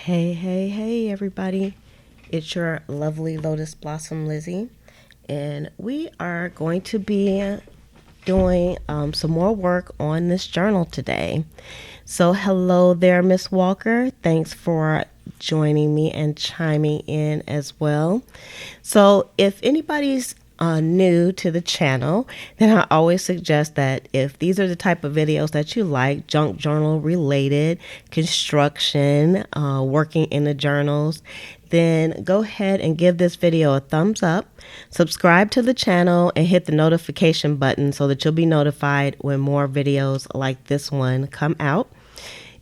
Hey, everybody. It's your lovely Lotus Blossom Lizzie, and we are going to be doing some more work on this journal today. So, hello there, Miss Walker. Thanks for joining me and chiming in as well. So, if anybody's new to the channel, then I always suggest that if these are the type of videos that you like, junk journal related, construction, working in the journals, then go ahead and give this video a thumbs up, subscribe to the channel, and hit the notification button so that you'll be notified when more videos like this one come out.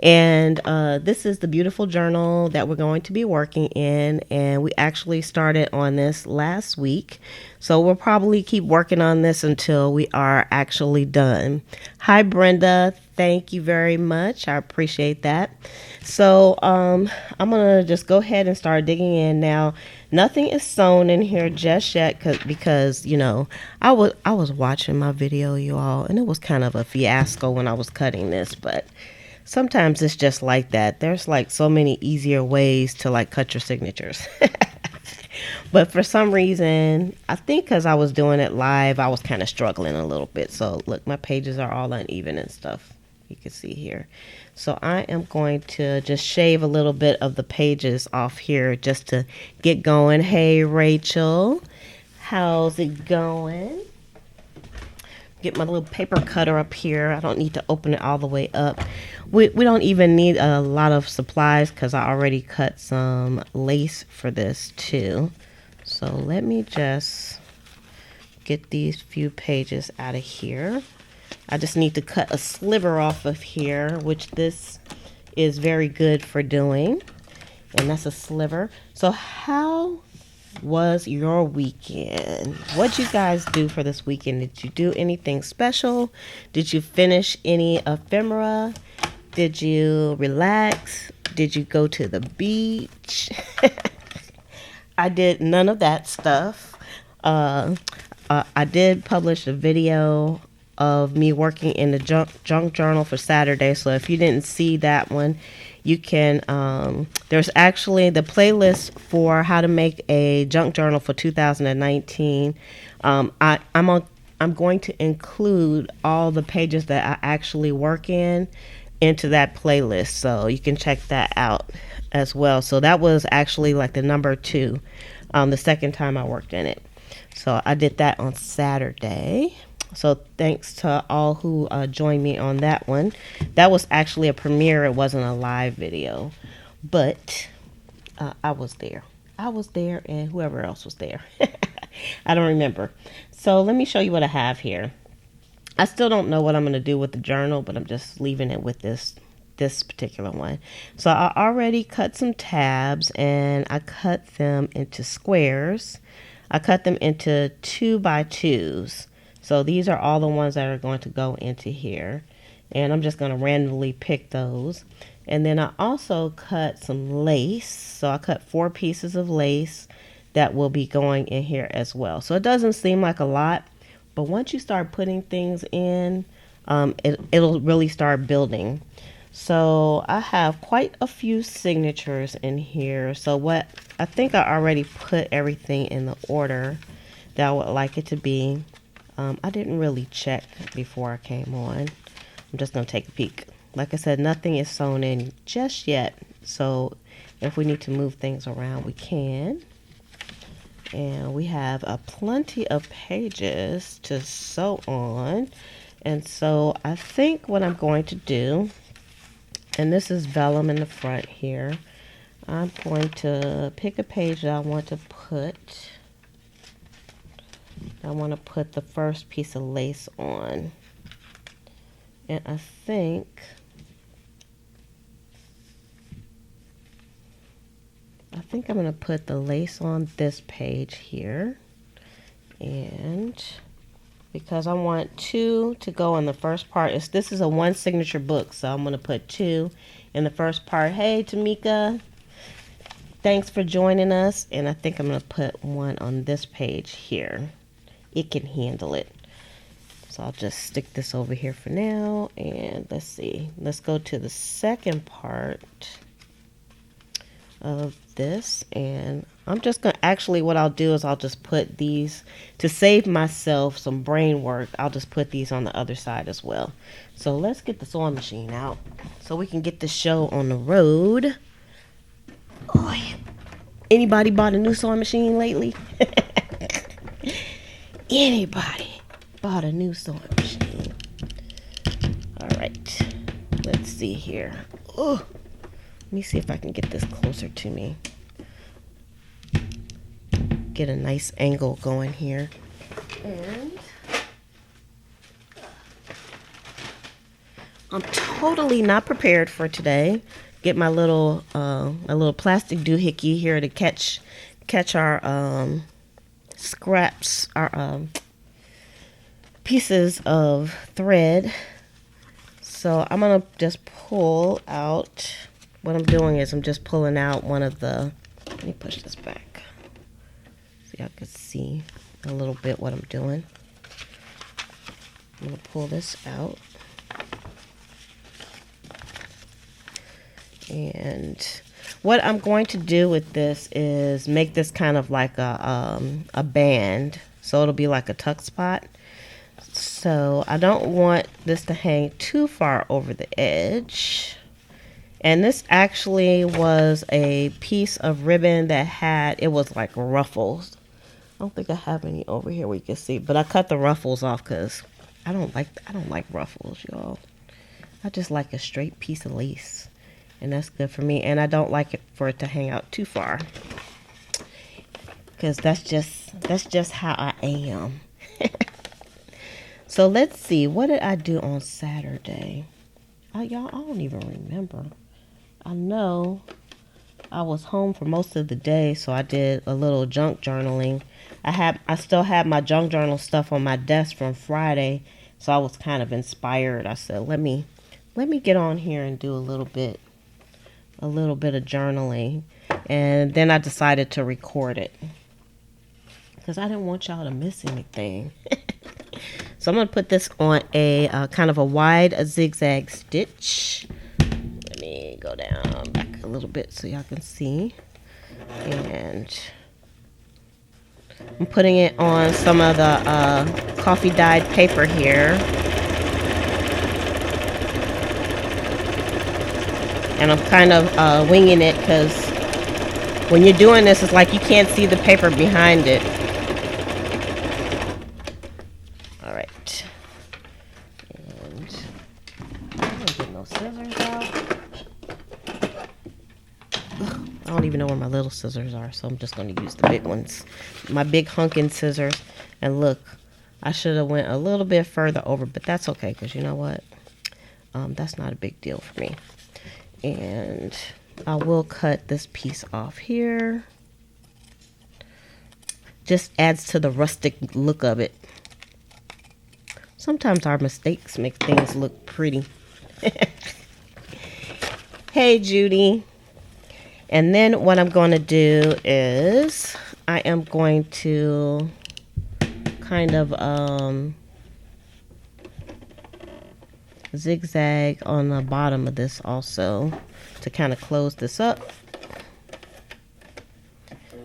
And this is the beautiful journal that we're going to be working in, and we actually started on this last week, so we'll probably keep working on this until we are actually done. Hi Brenda, thank you very much, I appreciate that. So I'm gonna just go ahead and start digging in now. Nothing is sewn in here just yet because you know I was watching my video, you all, and it was kind of a fiasco when I was cutting this, but sometimes it's just like that. There's like so many easier ways to like cut your signatures. But for some reason, I think because I was doing it live, I was kind of struggling a little bit. So look, my pages are all uneven and stuff. You can see here. So I am going to just shave a little bit of the pages off here just to get going. Hey, Rachel, how's it going? Get my little paper cutter up here. I don't need to open it all the way up. We don't even need a lot of supplies because I already cut some lace for this too. So let me just get these few pages out of here. I just need to cut a sliver off of here, which this is very good for doing. And that's a sliver. So how was your weekend? What'd you guys do for this weekend? Did you do anything special? Did you finish any ephemera? Did you relax? Did you go to the beach? I did none of that stuff. I did publish a video of me working in the junk journal for Saturday. So if you didn't see that one, you can, there's actually the playlist for how to make a junk journal for 2019. I'm going to include all the pages that I actually work in into that playlist. So you can check that out as well. So that was actually like the number 2, the second time I worked in it. So I did that on Saturday. So thanks to all who joined me on that one. That was actually a premiere. It wasn't a live video, but I was there. I was there and whoever else was there. I don't remember. So let me show you what I have here. I still don't know what I'm going to do with the journal, but I'm just leaving it with this particular one. So I already cut some tabs and I cut them into squares. I cut them into 2x2s. So these are all the ones that are going to go into here. And I'm just going to randomly pick those. And then I also cut some lace. So I cut 4 pieces of lace that will be going in here as well. So it doesn't seem like a lot, but once you start putting things in, it'll really start building. So I have quite a few signatures in here. So what I think I already put everything in the order that I would like it to be. I didn't really check before I came on. I'm just going to take a peek. Like I said, nothing is sewn in just yet. So if we need to move things around, we can. And we have plenty of pages to sew on. And so I think what I'm going to do, and this is vellum in the front here, I'm going to pick a page that I want to put. I want to put the first piece of lace on. And I think I'm going to put the lace on this page here. And because I want 2 to go in the first part, this is a 1 signature book, so I'm going to put 2 in the first part. Hey, Tamika, thanks for joining us. And I think I'm going to put 1 on this page here. It can handle it. So I'll just stick this over here for now. And let's see. Let's go to the second part. of this, and I'm just gonna actually what I'll do is I'll just put these to save myself some brain work. I'll just put these on the other side as well. So let's get the sewing machine out so we can get the show on the road. Oh, yeah. Anybody bought a new sewing machine lately? Anybody bought a new sewing machine? All right, let's see here. Oh, let me see if I can get this closer to me. Get a nice angle going here. And I'm totally not prepared for today. Get my little plastic doohickey here to catch our scraps, our pieces of thread. So I'm gonna just pull out. What I'm doing is I'm just pulling out one of the. Let me push this back so y'all can see a little bit what I'm doing. I'm gonna pull this out. And what I'm going to do with this is make this kind of like a band, so it'll be like a tuck spot. So I don't want this to hang too far over the edge. And this actually was a piece of ribbon that it was like ruffles. I don't think I have any over here where you can see, but I cut the ruffles off because I don't like ruffles, y'all. I just like a straight piece of lace. And that's good for me. And I don't like it for it to hang out too far, because that's just how I am. So let's see. What did I do on Saturday? Y'all, I don't even remember. I know I was home for most of the day, so I did a little junk journaling. I still have my junk journal stuff on my desk from Friday, so I was kind of inspired. I said, let me get on here and do a little bit of journaling. And then I decided to record it because I didn't want y'all to miss anything. So I'm going to put this on a kind of a wide zigzag stitch. Let me go down back a little bit so y'all can see. And I'm putting it on some of the coffee dyed paper here. And I'm kind of winging it because when you're doing this, it's like you can't see the paper behind it. All right. And I'm gonna get no scissors out. I don't even know where my little scissors are, so I'm just going to use the big ones. My big hunking scissors. And look, I should have went a little bit further over, but that's okay because you know what? That's not a big deal for me. And I will cut this piece off here. Just adds to the rustic look of it. Sometimes our mistakes make things look pretty. Hey, Judy. And then what I'm going to do is I am going to kind of zigzag on the bottom of this also to kind of close this up.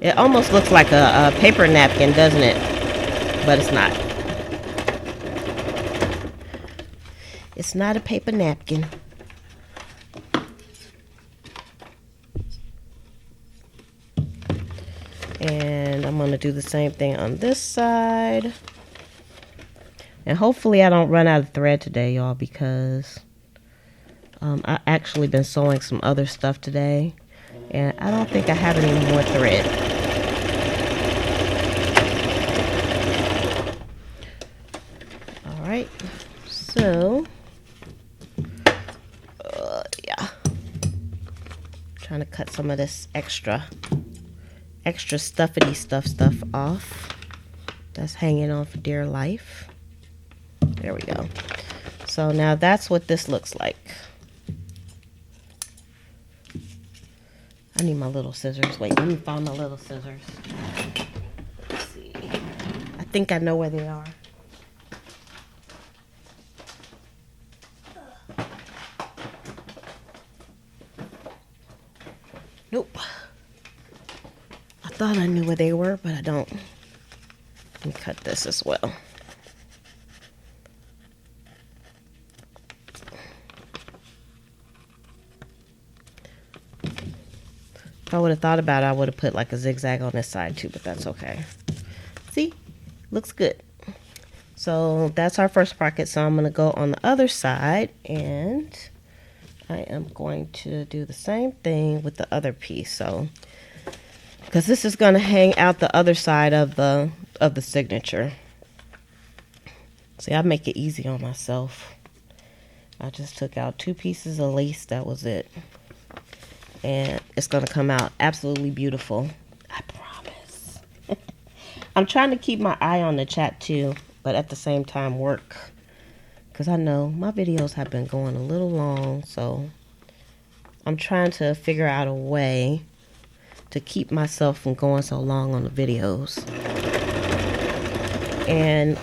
It almost looks like a paper napkin, doesn't it? But it's not. It's not a paper napkin. And I'm going to do the same thing on this side. And hopefully I don't run out of thread today, y'all, because I actually been sewing some other stuff today. And I don't think I have any more thread. All right. So, yeah. Trying to cut some of this extra stuffity stuff off that's hanging on for dear life. There we go. So now that's what this looks like. I need my little scissors. Wait, let me find my little scissors. Let's see. I think I know where they are. Nope. thought I knew where they were, but I don't. Let me cut this as well. If I would have thought about it, I would have put like a zigzag on this side too, but that's okay. See? Looks good. So that's our first pocket. So I'm going to go on the other side, and I am going to do the same thing with the other piece. So, because this is going to hang out the other side of the signature. See, I make it easy on myself. I just took out 2 pieces of lace. That was it. And it's going to come out absolutely beautiful. I promise. I'm trying to keep my eye on the chat too, but at the same time work. Because I know my videos have been going a little long. So I'm trying to figure out a way to keep myself from going so long on the videos. And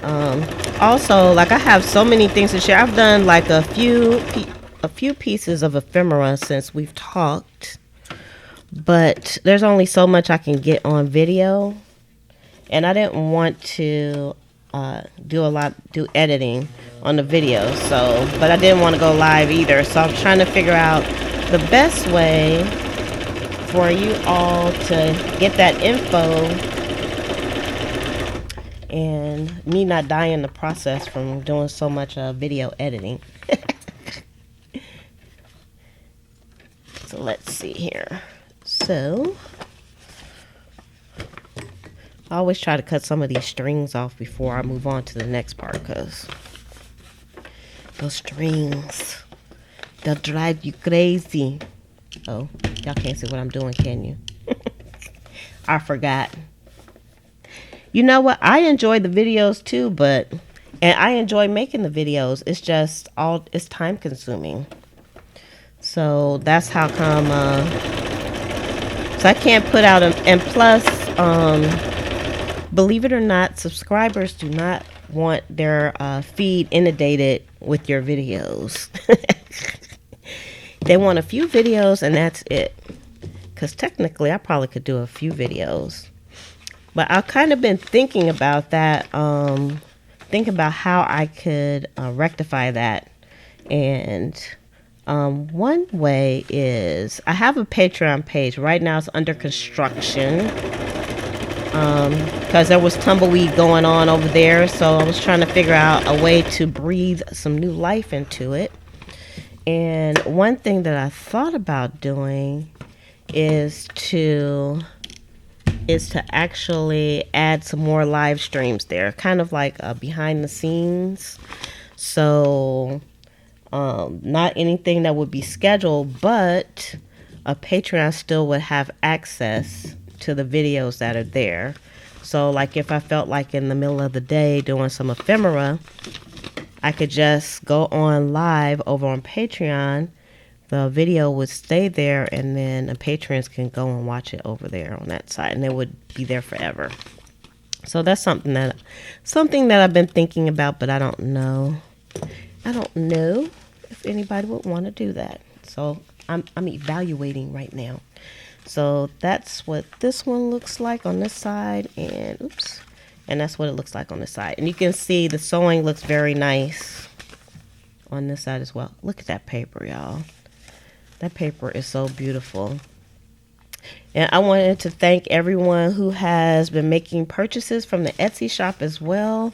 also, like, I have so many things to share. I've done like a few pieces of ephemera since we've talked, but there's only so much I can get on video, and I didn't want to do editing on the video. So, but I didn't want to go live either. So I'm trying to figure out the best way for you all to get that info and me not die in the process from doing so much video editing. So let's see here. So I always try to cut some of these strings off before I move on to the next part, because those strings, they'll drive you crazy. Oh, y'all can't see what I'm doing, can you? I forgot. You know what? I enjoy the videos too, and I enjoy making the videos. It's just it's time consuming. So that's how come, so I can't put out and plus, believe it or not, subscribers do not want their feed inundated with your videos. They want a few videos and that's it. Because technically I probably could do a few videos. But I've kind of been thinking about that, thinking about how I could rectify that. And one way is I have a Patreon page. Right now it's under construction because there was tumbleweed going on over there. So I was trying to figure out a way to breathe some new life into it. And one thing that I thought about doing is to actually add some more live streams there, kind of like behind the scenes. So not anything that would be scheduled, but a Patreon still would have access to the videos that are there. So like if I felt like in the middle of the day doing some ephemera, I could just go on live over on Patreon. The video would stay there, and then the patrons can go and watch it over there on that side, and it would be there forever. So that's something that I've been thinking about, but I don't know if anybody would want to do that. So I'm evaluating right now. So that's what this one looks like on this side, and that's what it looks like on this side. And you can see the sewing looks very nice on this side as well. Look at that paper, y'all. That paper is so beautiful. And I wanted to thank everyone who has been making purchases from the Etsy shop as well.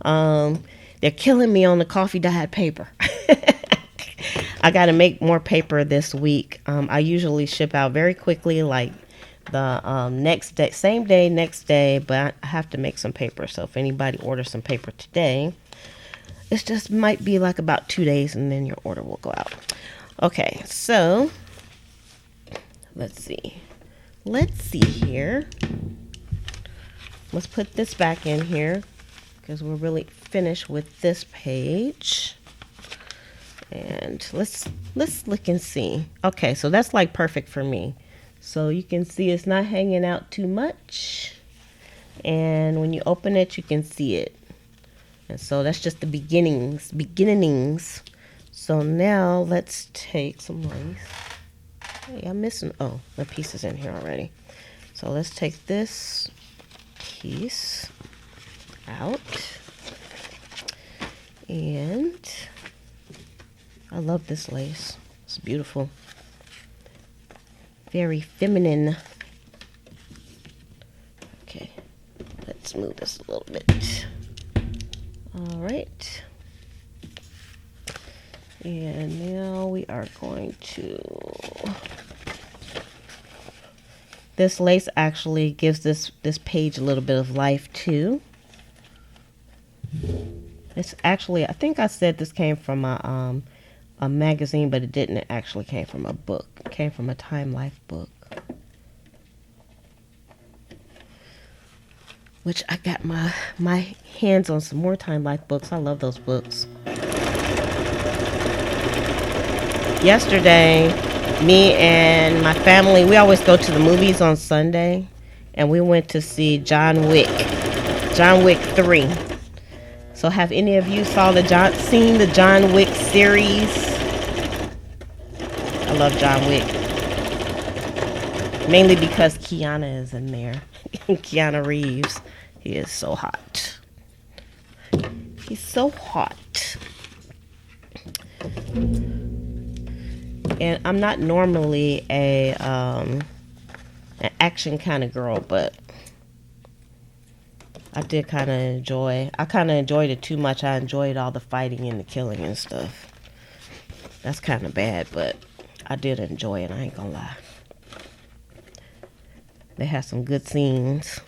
They're killing me on the coffee dyed paper. I got to make more paper this week. I usually ship out very quickly, like the next day, same day, next day, but I have to make some paper. So if anybody orders some paper today, it just might be like about 2 days and then your order will go out. Okay, so let's see here. Let's put this back in here because we're really finished with this page. And let's look and see. Okay, so that's like perfect for me. So you can see it's not hanging out too much. And when you open it, you can see it. And so that's just the beginnings. So now let's take some lace. Hey, I'm missing, the piece is in here already. So let's take this piece out. And I love this lace. It's beautiful. Very feminine. Okay, let's move this a little bit. All right. And now we are going to... This lace actually gives this page a little bit of life too. It's actually, I think I said this came from a magazine, but it didn't. It actually came from a book. It came from a Time Life book, which I got my hands on some more Time Life books. I love those books. Yesterday, me and my family, we always go to the movies on Sunday, and we went to see John Wick 3. So have any of you seen the John Wick series? I love John Wick. Mainly because Keanu is in there. Keanu Reeves. He is so hot. He's so hot. And I'm not normally an action kind of girl, but I did kind of enjoy. I kind of enjoyed it too much. I enjoyed all the fighting and the killing and stuff. That's kind of bad, but I did enjoy it. I ain't gonna lie. They had some good scenes.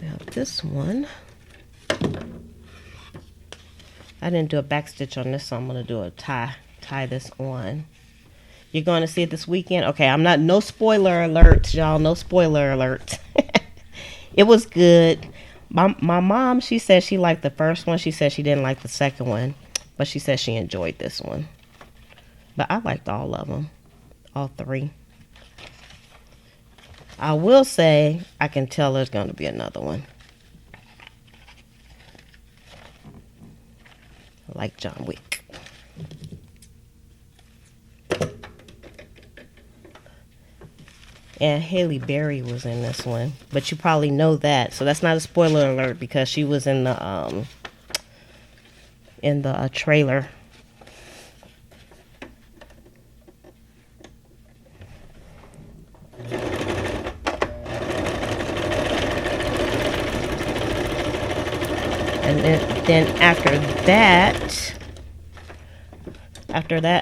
Now this one, I didn't do a back stitch on this, so I'm gonna do a tie this on. You're going to see it this weekend. Okay, I'm not, no spoiler alert, y'all. No spoiler alert. It was good. My mom, she said she liked the first one. She said she didn't like the second one, but she said she enjoyed this one. But I liked all of them, all three. I will say I can tell there's going to be another one. I like John Wick. And Halle Berry was in this one, but you probably know that, so that's not a spoiler alert because she was in the trailer. And then after that,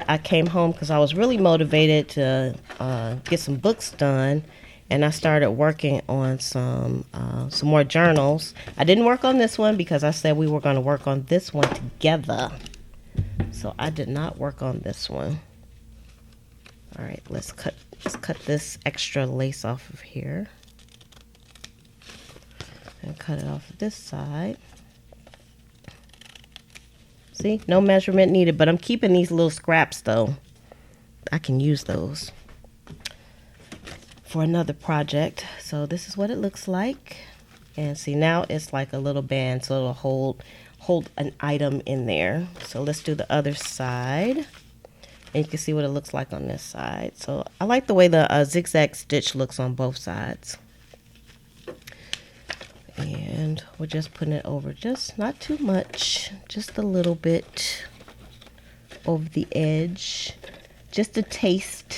I came home because I was really motivated to get some books done, and I started working on some more journals. I didn't work on this one because I said we were going to work on this one together. So I did not work on this one. All right, let's cut this extra lace off of here and cut it off of this side. See, no measurement needed, but I'm keeping these little scraps though. I can use those for another project. So this is what it looks like. And see, now it's like a little band, so it'll hold an item in there. So let's do the other side. And you can see what it looks like on this side. So I like the way the zigzag stitch looks on both sides. And we're just putting it over, just not too much, just a little bit over the edge, just a taste.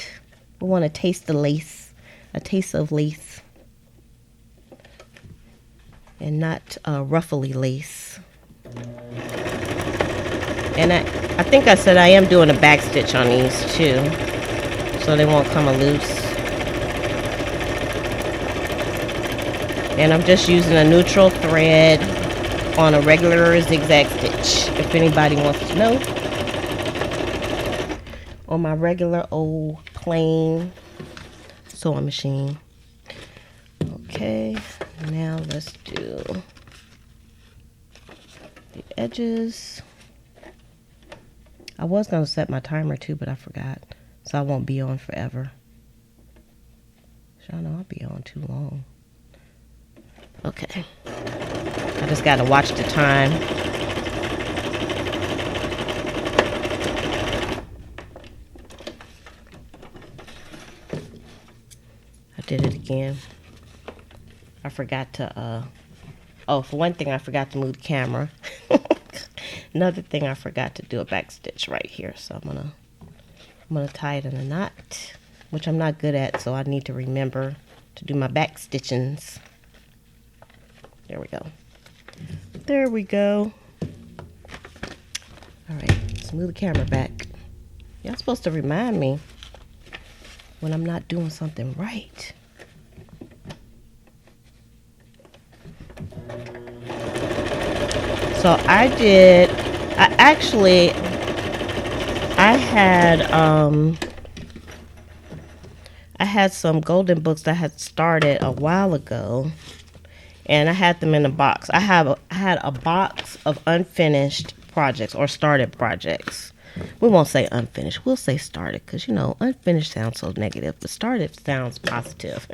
We want to taste the lace, a taste of lace, and not ruffly lace. And I think I said I am doing a back stitch on these too, so they won't come loose. And I'm just using a neutral thread on a regular zigzag stitch, if anybody wants to know. On my regular old plain sewing machine. Okay, now let's do the edges. I was going to set my timer too, but I forgot. So I won't be on forever. Y'all know I'll be on too long. Okay, I just gotta watch the time. did it again. I forgot to, oh, for one thing, I forgot to move the camera. Another thing, I forgot to do a back stitch right here. So I'm gonna tie it in a knot, which I'm not good at, so I need to remember to do my back stitchings. There we go. There we go. All right, let's move the camera back. Y'all supposed to remind me when I'm not doing something right. So I had some golden books that I had started a while ago, and I had them in a box. I had a box of unfinished projects or started projects. We won't say unfinished. We'll say started because, you know, unfinished sounds so negative, but started sounds positive.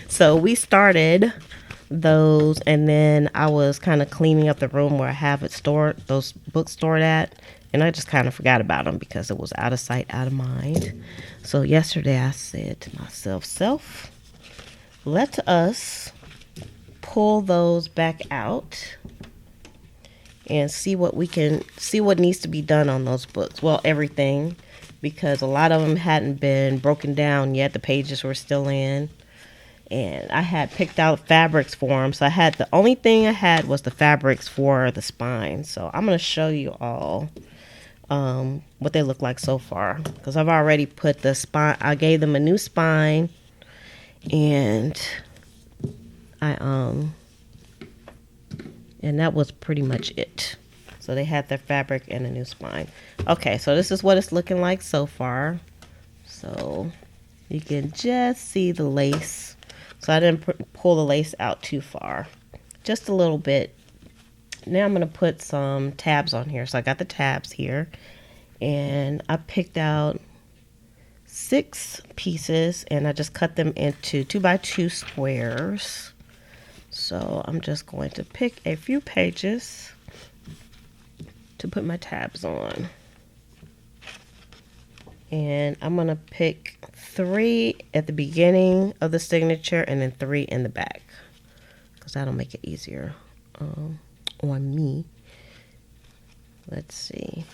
So we started those, and then I was kind of cleaning up the room where I have it stored, those books stored at, and I just kind of forgot about them because it was out of sight, out of mind. So yesterday I said to myself, let us pull those back out and see what needs to be done on those books. Well, everything, because a lot of them hadn't been broken down yet. The pages were still in, and I had picked out fabrics for them. So the only thing I had was the fabrics for the spine. So I'm going to show you all what they look like so far, because I've already put the spine. I gave them a new spine, and and that was pretty much it. So they had their fabric and a new spine. Okay, so this is what it's looking like so far. So you can just see the lace. So I didn't pull the lace out too far, just a little bit. Now I'm going to put some tabs on here. So I got the tabs here, and I picked out 6 pieces, and I just cut them into 2x2 squares. So I'm just going to pick a few pages to put my tabs on. And I'm going to pick 3 at the beginning of the signature and then 3 in the back, because that'll make it easier on me. Let's see.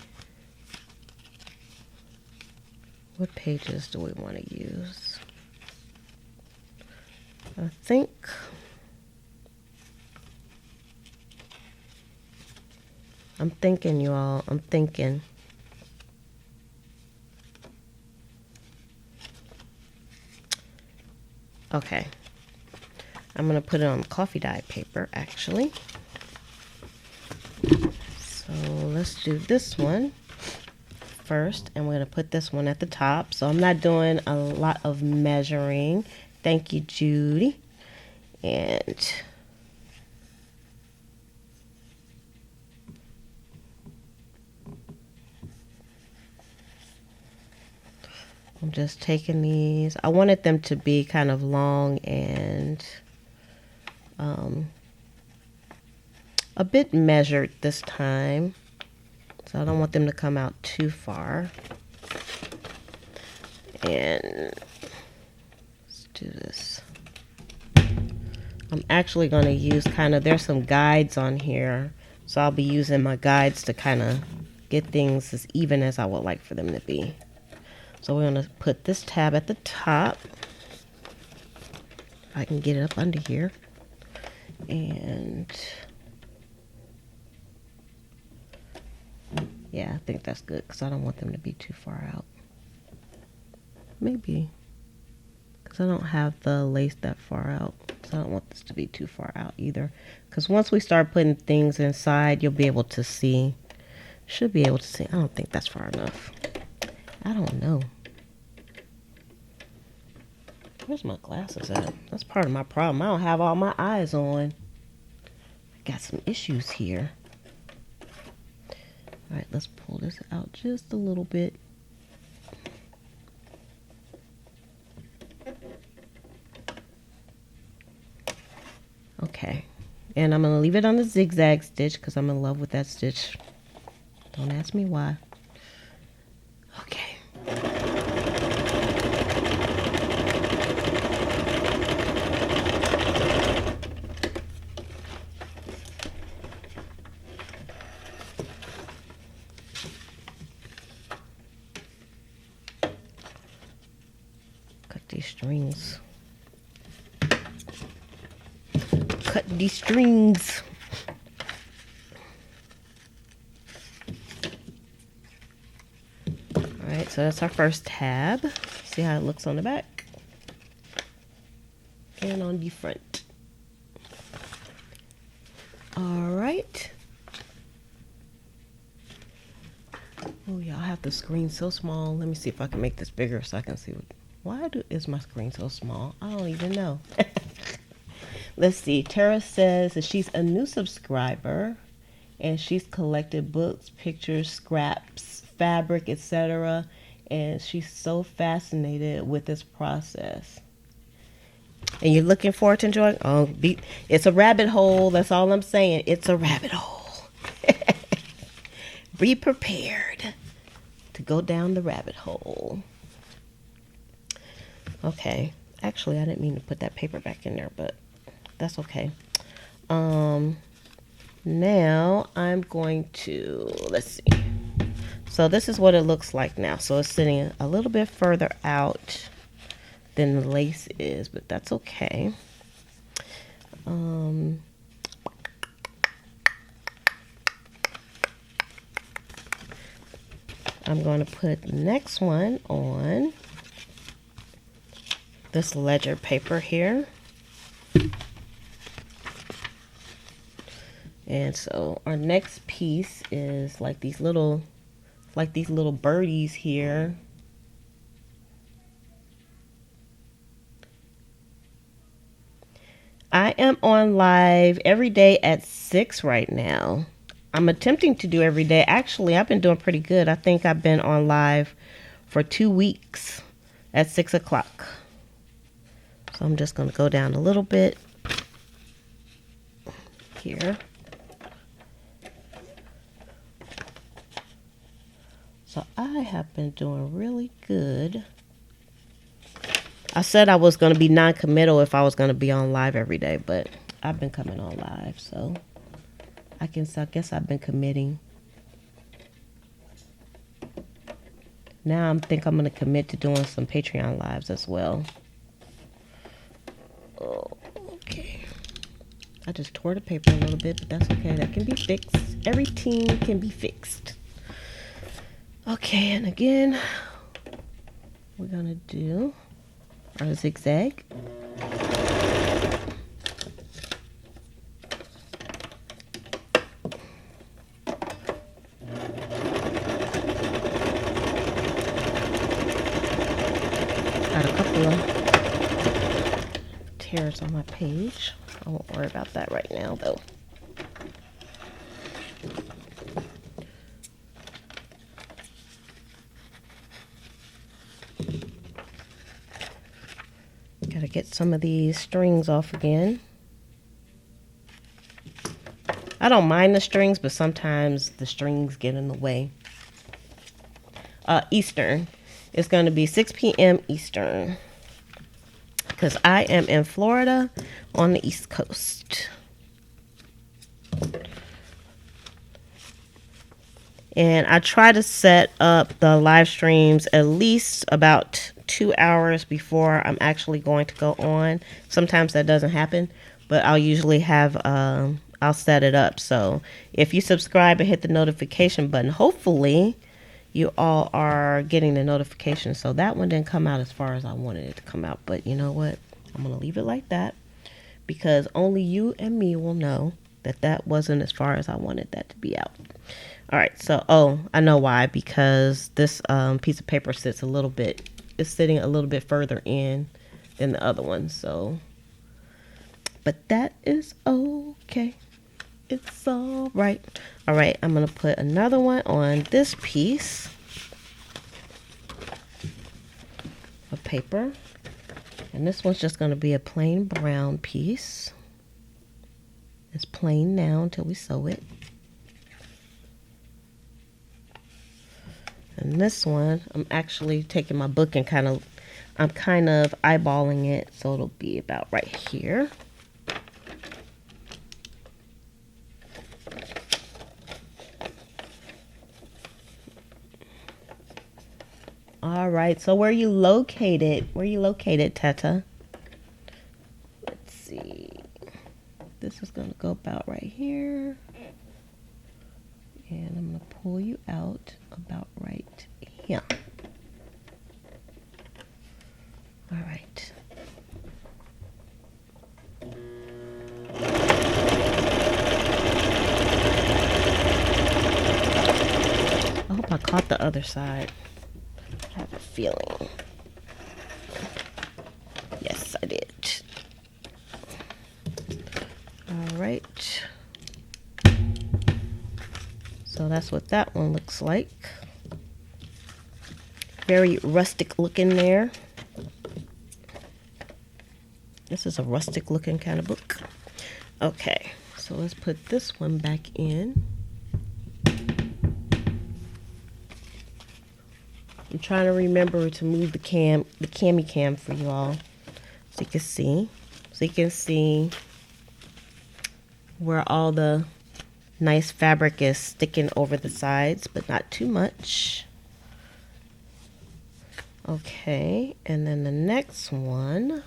What pages do we want to use? I think I'm thinking, you all. I'm thinking. Okay. I'm going to put it on coffee dye paper, actually. So let's do this one first, and we're going to put this one at the top. So I'm not doing a lot of measuring. Thank you, Judy. And I'm just taking these. I wanted them to be kind of long and a bit measured this time. So I don't want them to come out too far. And let's do this. I'm actually going to use there's some guides on here. So I'll be using my guides to kind of get things as even as I would like for them to be. So we're going to put this tab at the top. I can get it up under here. And yeah, I think that's good, because I don't want them to be too far out. Maybe, because I don't have the lace that far out. So I don't want this to be too far out either. Because once we start putting things inside, you'll be able to see. Should be able to see. I don't think that's far enough. I don't know. Where's my glasses at? That's part of my problem. I don't have all my eyes on. I got some issues here. All right, let's pull this out just a little bit. Okay, and I'm going to leave it on the zigzag stitch because I'm in love with that stitch. Don't ask me why. Okay. these strings. Cut these strings. Alright, so that's our first tab. See how it looks on the back and on the front. Alright. Oh, y'all have the screen so small. Let me see if I can make this bigger so I can see why is my screen so small? I don't even know. Let's see. Tara says that she's a new subscriber and she's collected books, pictures, scraps, fabric, etc. And she's so fascinated with this process. And you're looking forward to enjoying? Oh, it's a rabbit hole. That's all I'm saying. It's a rabbit hole. Be prepared to go down the rabbit hole. Okay. Actually, I didn't mean to put that paper back in there, but that's okay. Now I'm going to, let's see. So this is what it looks like now. So it's sitting a little bit further out than the lace is, but that's okay. I'm going to put the next one on this ledger paper here. And so our next piece is like these little birdies here. I am on live every day at 6 right now. I'm attempting to do every day. Actually, I've been doing pretty good. I think I've been on live for 2 weeks at 6 o'clock. So I'm just going to go down a little bit here. So I have been doing really good. I said I was going to be non-committal if I was going to be on live every day, but I've been coming on live, so I guess I've been committing. Now I think I'm going to commit to doing some Patreon lives as well. Oh, okay. I just tore the paper a little bit, but that's okay. That can be fixed. Everything can be fixed. Okay, and again, we're going to do our zigzag. Got a couple of tears on my page. I won't worry about that right now, though. Gotta get some of these strings off again. I don't mind the strings, but sometimes the strings get in the way. Eastern. It's going to be 6 p.m. Eastern. Because I am in Florida on the East Coast. And I try to set up the live streams at least about 2 hours before I'm actually going to go on. Sometimes that doesn't happen, but I'll usually have, I'll set it up. So if you subscribe and hit the notification button, hopefully you all are getting the notification. So that one didn't come out as far as I wanted it to come out, but you know what? I'm going to leave it like that because only you and me will know that that wasn't as far as I wanted that to be out. All right, so, I know why, because this piece of paper it's sitting a little bit further in than the other one, so, but that is okay. It's all right. All right, I'm going to put another one on this piece of paper, and this one's just going to be a plain brown piece. It's plain now until we sew it. And this one, I'm actually taking my book and I'm kind of eyeballing it, so it'll be about right here. All right, so where you located? Where you located, Tata? Let's see. This is gonna go about right here. And I'm gonna pull you out about right here. All right. I hope I caught the other side. I have a feeling. Yes, I did. All right. So that's what that one looks like. Very rustic looking there. This is a rustic looking kind of book. Okay, so let's put this one back in. I'm trying to remember to move the cami cam for you all so you can see. So you can see where all the nice fabric is sticking over the sides, but not too much. Okay, and then the next one.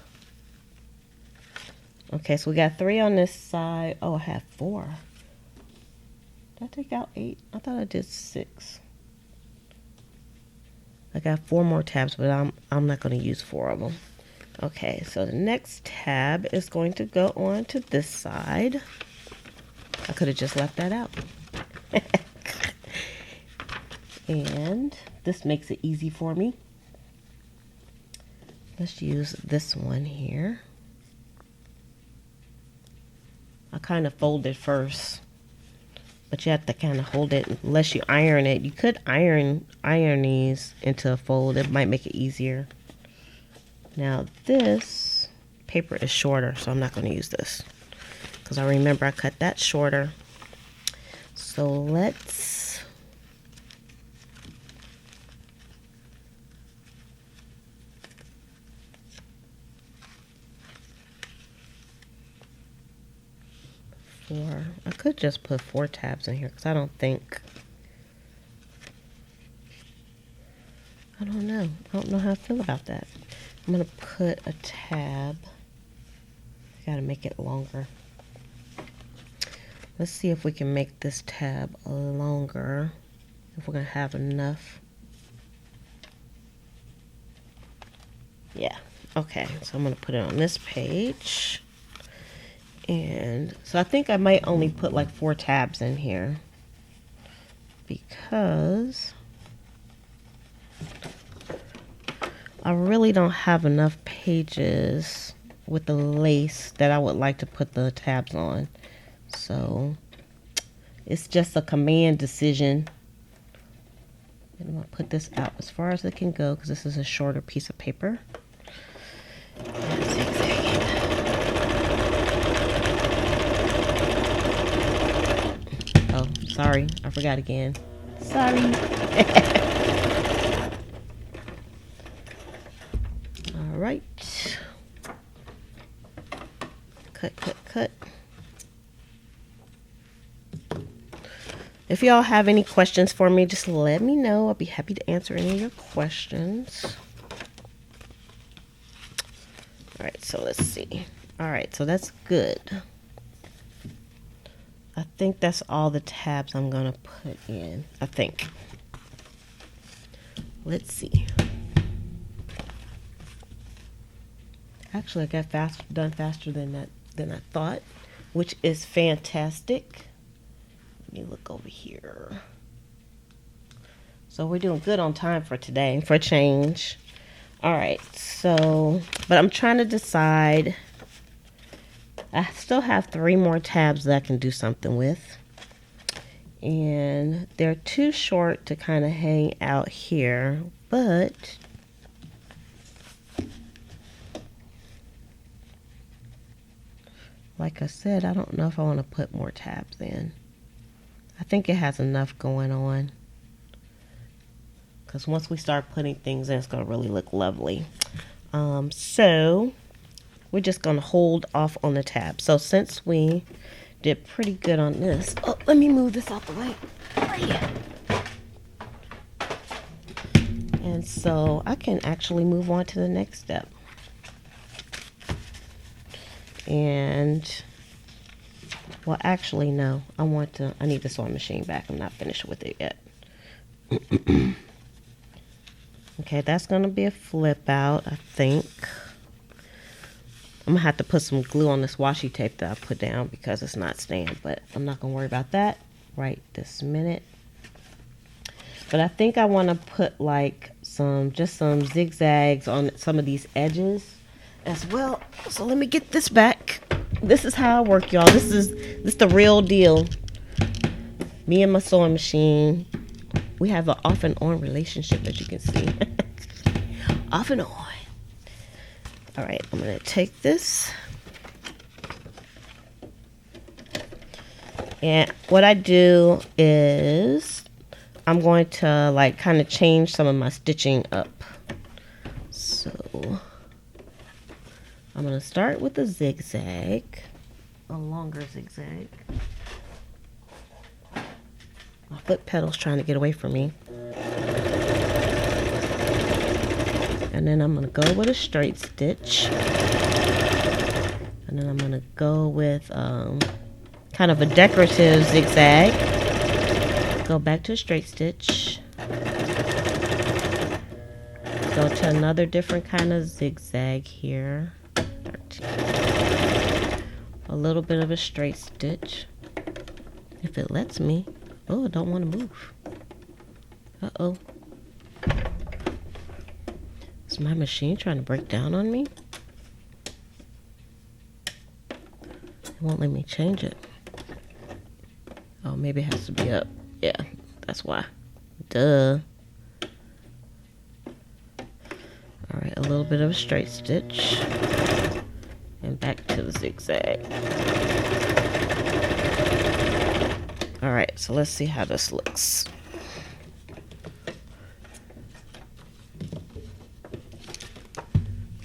Okay, so we got 3 on this side. Oh, I have 4. Did I take out 8? I thought I did 6. I got 4 more tabs, but I'm not going to use 4 of them. Okay, so the next tab is going to go on to this side. I could have just left that out. And this makes it easy for me. Let's use this one here. I kind of fold it first, but you have to kind of hold it unless you iron it. You could iron these into a fold. It might make it easier. Now this paper is shorter, so I'm not going to use this because I remember I cut that shorter. So let's I could just put 4 tabs in here because I don't know how I feel about that. I'm gonna put a tab. I gotta make it longer. Let's see if we can make this tab longer, if we're gonna have enough. Yeah, okay, so I'm gonna put it on this page. And so I think I might only put like 4 tabs in here because I really don't have enough pages with the lace that I would like to put the tabs on. So it's just a command decision. And I'm going to put this out as far as it can go because this is a shorter piece of paper. Oh, sorry. I forgot again. Sorry. All right. Cut, cut, cut. If y'all have any questions for me, just let me know. I'll be happy to answer any of your questions. All right, so let's see. All right, so that's good. I think that's all the tabs I'm gonna put in. I think. Let's see. Actually, I got done faster than I thought, which is fantastic. Let me look over here. So we're doing good on time for today, for a change. All right, so, but I'm trying to decide. I still have 3 more tabs that I can do something with. And they're too short to kind of hang out here, but like I said, I don't know if I want to put more tabs in. I think it has enough going on. Because once we start putting things in, it's going to really look lovely. So we're just going to hold off on the tab. So since we did pretty good on this. Oh, let me move this out the way. Oh, yeah. And so I can actually move on to the next step. And, well, actually, no. I need the sewing machine back. I'm not finished with it yet. Okay, that's going to be a flip out, I think. I'm going to have to put some glue on this washi tape that I put down because it's not staying. But I'm not going to worry about that right this minute. But I think I want to put like just some zigzags on some of these edges as well. So let me get this back. This is how I work, y'all. This is the real deal. Me and my sewing machine, we have an off and on relationship, as you can see. Off and on. All right, I'm gonna take this. And what I do is I'm going to like kind of change some of my stitching up. So I'm going to start with a zigzag, a longer zigzag. My foot pedal's trying to get away from me. And then I'm going to go with a straight stitch. And then I'm going to go with kind of a decorative zigzag. Go back to a straight stitch. Go to another different kind of zigzag here. A little bit of a straight stitch. If it lets me. Oh, I don't want to move. Uh-oh. Is my machine trying to break down on me? It won't let me change it. Oh, maybe it has to be up. Yeah, that's why. Duh. Alright, a little bit of a straight stitch. And back to the zigzag. Alright, so let's see how this looks.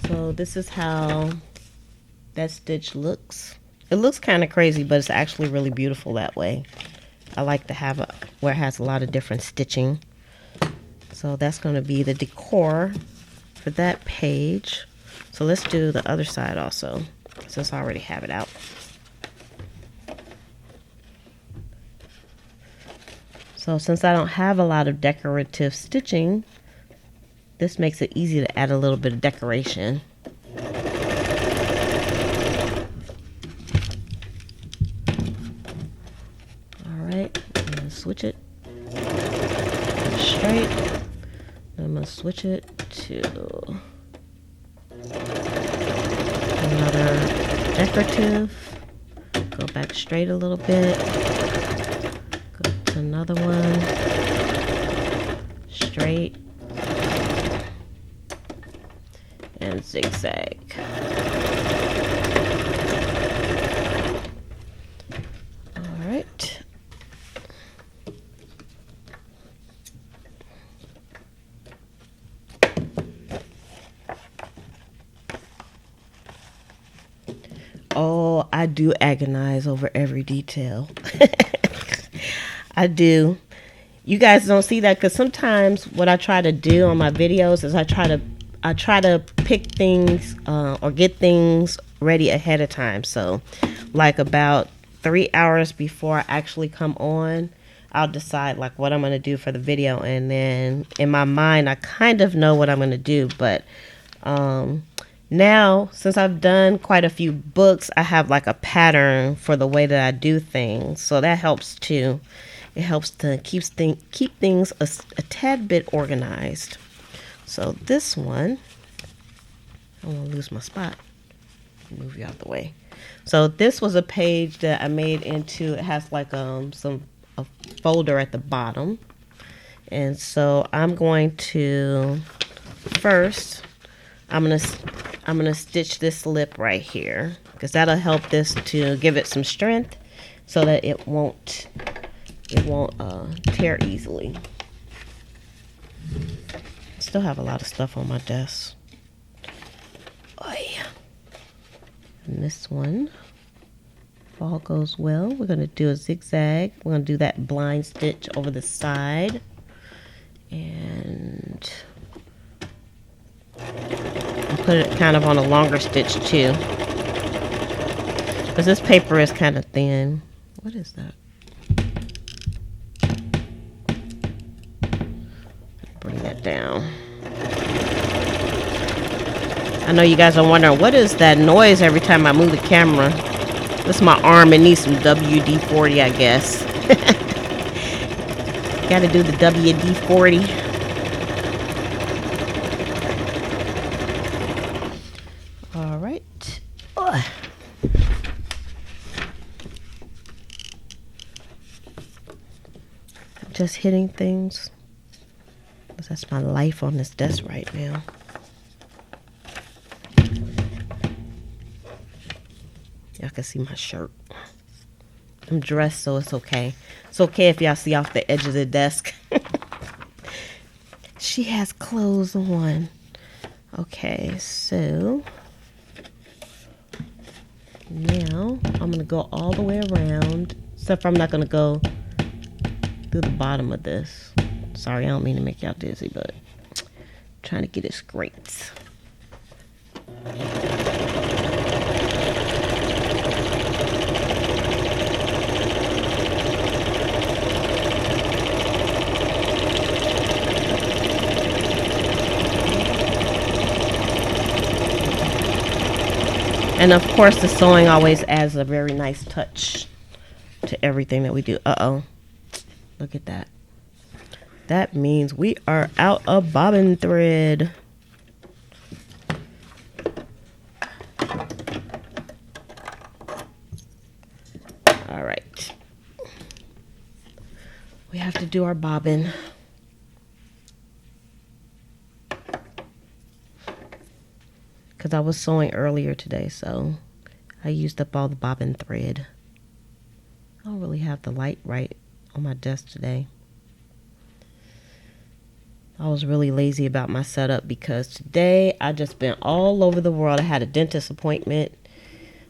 So this is how that stitch looks. It looks kind of crazy, but it's actually really beautiful that way. I like to have where it has a lot of different stitching. So that's going to be the decor for that page. So let's do the other side also, since I already have it out. So since I don't have a lot of decorative stitching, this makes it easy to add a little bit of decoration. Alright, I'm going to switch it straight. I'm going to switch it to another decorative. Go back straight a little bit. Go to another one. Straight. And zigzag. Alright. Oh, I do agonize over every detail. I do. You guys don't see that because sometimes what I try to do on my videos is I try to pick things or get things ready ahead of time. So like about 3 hours before I actually come on, I'll decide like what I'm going to do for the video. And then in my mind, I kind of know what I'm going to do. But now, since I've done quite a few books, I have like a pattern for the way that I do things. So that helps too. It helps to keep things a tad bit organized. So this one, I don't want to lose my spot. Move you out the way. So this was a page that I made into, it has like a folder at the bottom. And so I'm going to, first, I'm gonna stitch this lip right here because that'll help this to give it some strength so that it won't tear easily. Still have a lot of stuff on my desk. Oh yeah. And this one, if all goes well, we're going to do a zigzag. We're going to do that blind stitch over the side. And put it kind of on a longer stitch too, because this paper is kind of thin. What is that? Bring that down. I know you guys are wondering, what is that noise every time I move the camera? This is my arm. It needs some WD-40, I guess. Gotta do the WD-40. All right. Ugh. Just hitting things. That's my life on this desk right now. Y'all can see my shirt. I'm dressed, so it's okay. It's okay if y'all see off the edge of the desk. She has clothes on. Okay, so now I'm going to go all the way around. Except for I'm not going to go through the bottom of this. Sorry, I don't mean to make y'all dizzy, but I'm trying to get it straight. And of course, the sewing always adds a very nice touch to everything that we do. Uh-oh. Look at that. That means we are out of bobbin thread. All right. We have to do our bobbin. Because I was sewing earlier today, so I used up all the bobbin thread. I don't really have the light right on my desk today. I was really lazy about my setup because today I just been all over the world. I had a dentist appointment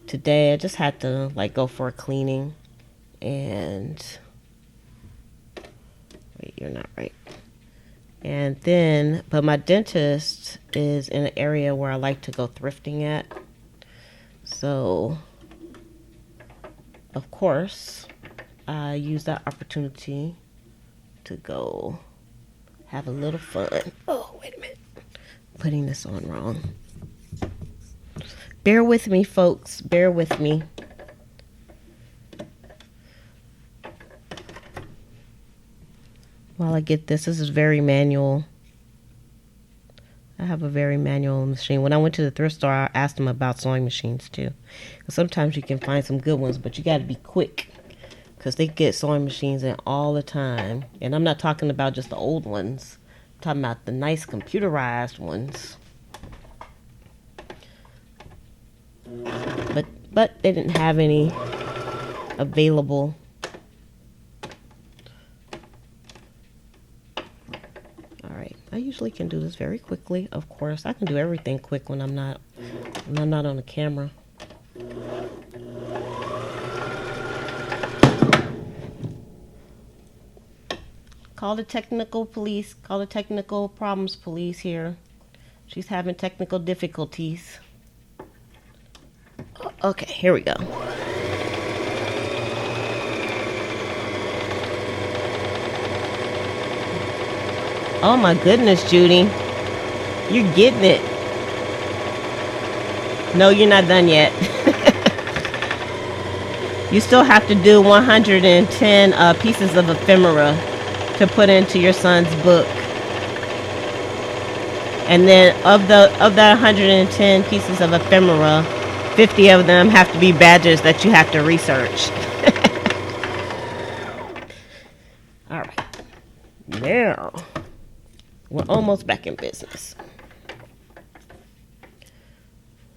today. I just had to go for a cleaning. And wait, you're not right. And then, but my dentist is in an area where I like to go thrifting at. So, of course, I use that opportunity to go have a little fun. Oh, wait a minute. Putting this on wrong. Bear with me, folks. Bear with me. While I get this is very manual. I have a very manual machine. When I went to the thrift store, I asked them about sewing machines too. Sometimes you can find some good ones, but you got to be quick because they get sewing machines in all the time. And I'm not talking about just the old ones. I'm talking about the nice computerized ones. But they didn't have any available. I usually can do this very quickly. Of course, I can do everything quick when I'm not on the camera. Call the technical police. Call the technical problems police here. She's having technical difficulties. Okay, here we go. Oh my goodness, Judy. You're getting it. No, you're not done yet. You still have to do 110 pieces of ephemera to put into your son's book. And then of that 110 pieces of ephemera, 50 of them have to be badges that you have to research. All right. Now, we're almost back in business.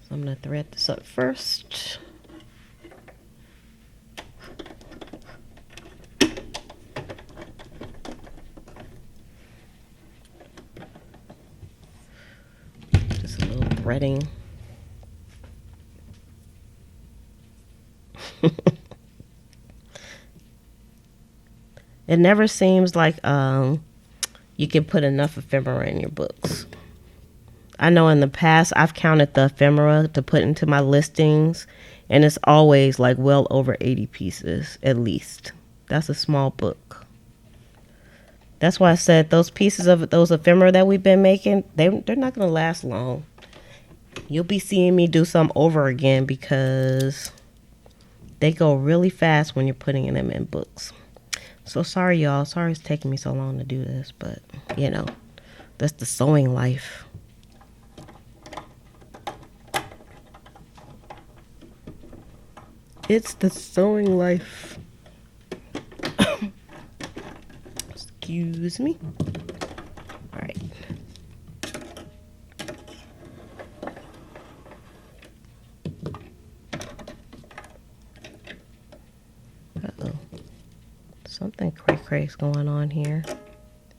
So I'm going to thread this up first. Just a little threading. It never seems like you can put enough ephemera in your books. I know in the past I've counted the ephemera to put into my listings, and it's always like well over 80 pieces at least. That's a small book. That's why I said those pieces of those ephemera that we've been making, they're not going to last long. You'll be seeing me do some over again because they go really fast when you're putting them in books. So sorry, y'all. Sorry it's taking me so long to do this, but you know, that's the sewing life. It's the sewing life. Excuse me. All right. Uh-oh. Something cray-cray is going on here.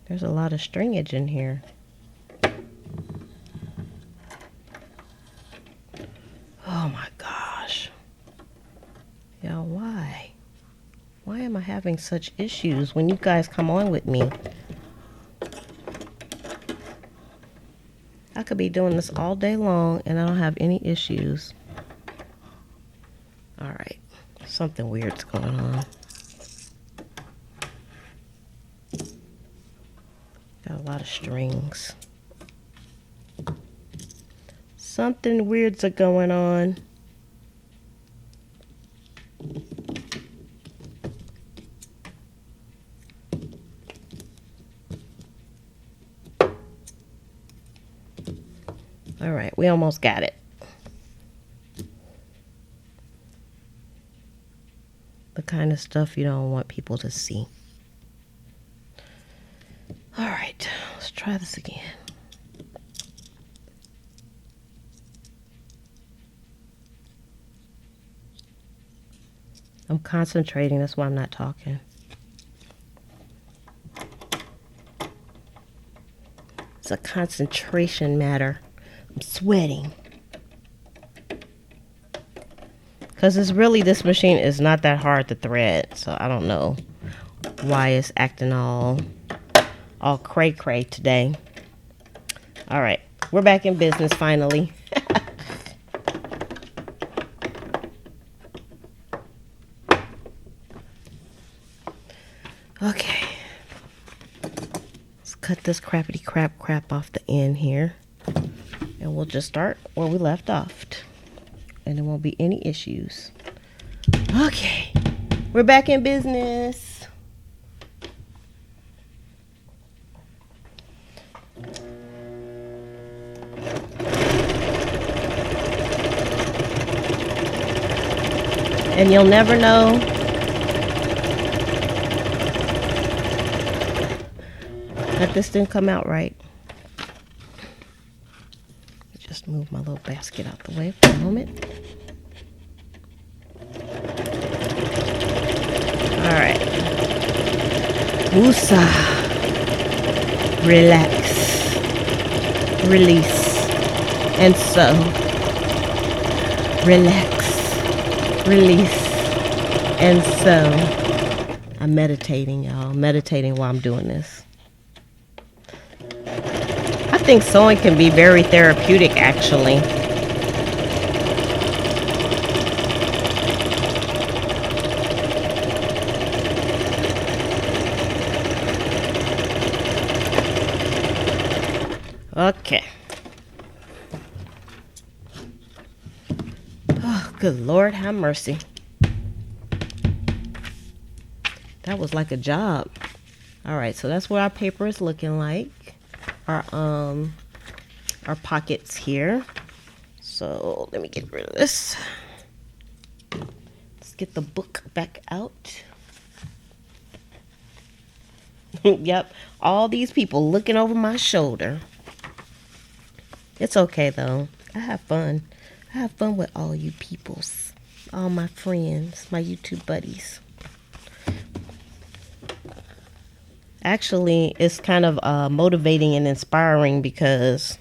There's a lot of stringage in here. Oh my gosh. Y'all, why? Why am I having such issues when you guys come on with me? I could be doing this all day long and I don't have any issues. All right. Something weird's going on. Got a lot of strings. Something weird's going on. All right, we almost got it. The kind of stuff you don't want people to see. All right, let's try this again. I'm concentrating, that's why I'm not talking. It's a concentration matter. I'm sweating. Because it's really, this machine is not that hard to thread. So I don't know why it's acting all cray-cray today. All right, we're back in business finally. Okay. Let's cut this crappity crap off the end here. And we'll just start where we left off. And there won't be any issues. Okay. We're back in business. And you'll never know that this didn't come out right. Just move my little basket out the way for a moment. All right. Woosah. Relax. Release. And sew. Relax. Release. And sew. I'm meditating, y'all. Meditating while I'm doing this. I think sewing can be very therapeutic, actually. Okay. Oh, good Lord, have mercy. That was like a job. All right, so that's what our paper is looking like. Our pockets here. So let me get rid of this. Let's get the book back out. Yep, all these people looking over my shoulder. It's okay though. I have fun. I have fun with all you peoples, all my friends, my YouTube buddies. Actually, it's kind of motivating and inspiring because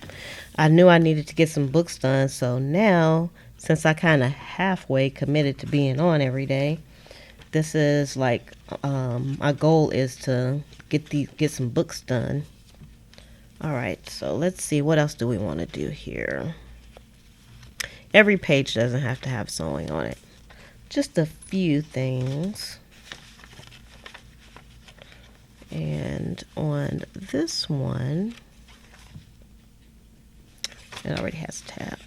I knew I needed to get some books done. So now, since I kind of halfway committed to being on every day, this is like my goal is to get some books done. All right, so let's see, what else do we want to do here? Every page doesn't have to have sewing on it. Just a few things. And on this one, it already has a tab.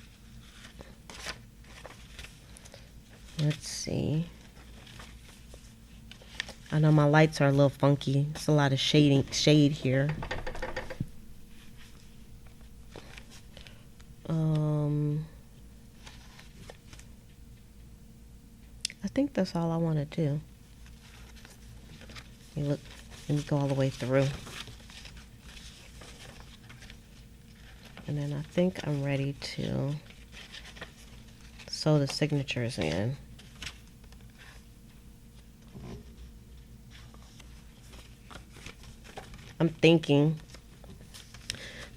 Let's see. I know my lights are a little funky. It's a lot of shade here. I think that's all I want to do. Let me go all the way through. And then I think I'm ready to sew the signatures in. I'm thinking.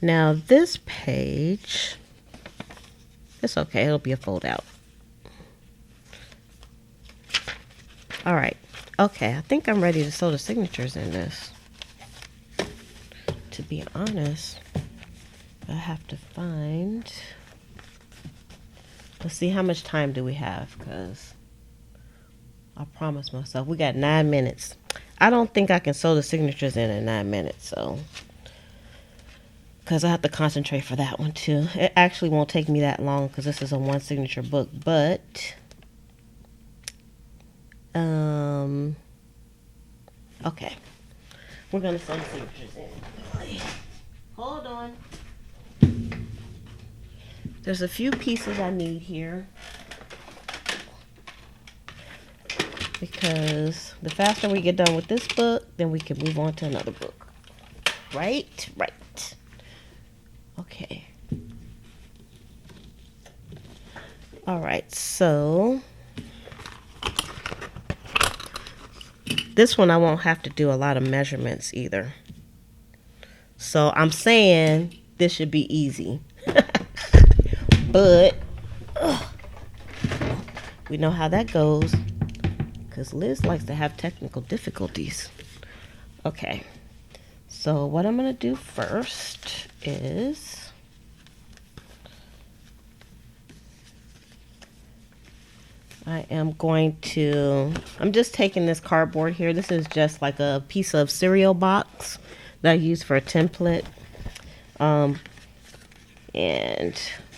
Now this page, it's okay, it'll be a fold out. All right, okay, I think I'm ready to sew the signatures in this. To be honest, I have to find, let's see, how much time do we have? Because I promised myself we got 9 minutes. I don't think I can sew the signatures in 9 minutes, so, because I have to concentrate for that one too. It actually won't take me that long because this is a one signature book, but okay, we're gonna sew the signatures in. Hold on. There's a few pieces I need here because the faster we get done with this book, then we can move on to another book. Right? Right. Okay. All right, so this one I won't have to do a lot of measurements either. So I'm saying this should be easy. But we know how that goes because Liz likes to have technical difficulties. Okay, so what I'm going to do first is I'm just taking this cardboard here. This is just like a piece of cereal box that I use for a template.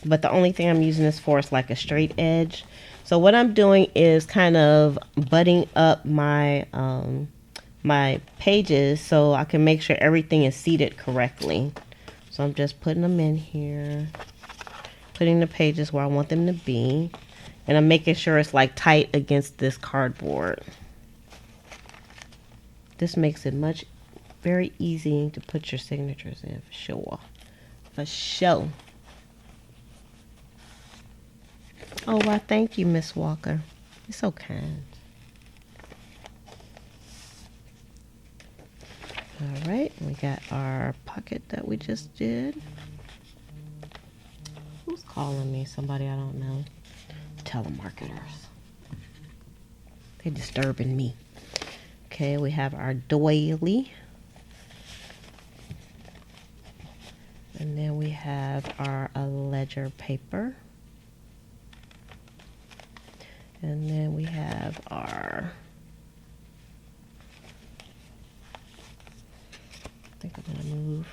But the only thing I'm using this for is like a straight edge. So what I'm doing is kind of butting up my my pages so I can make sure everything is seated correctly. So I'm just putting them in here, putting the pages where I want them to be, and I'm making sure it's like tight against this cardboard. This makes it very easy to put your signatures in, for sure. For sure. Oh, well, thank you, Miss Walker. You're so kind. All right, we got our pocket that we just did. Who's calling me? Somebody I don't know. Telemarketers. They're disturbing me. Okay, we have our doily. And then we have our ledger paper. And then we have our, I think I'm going to move.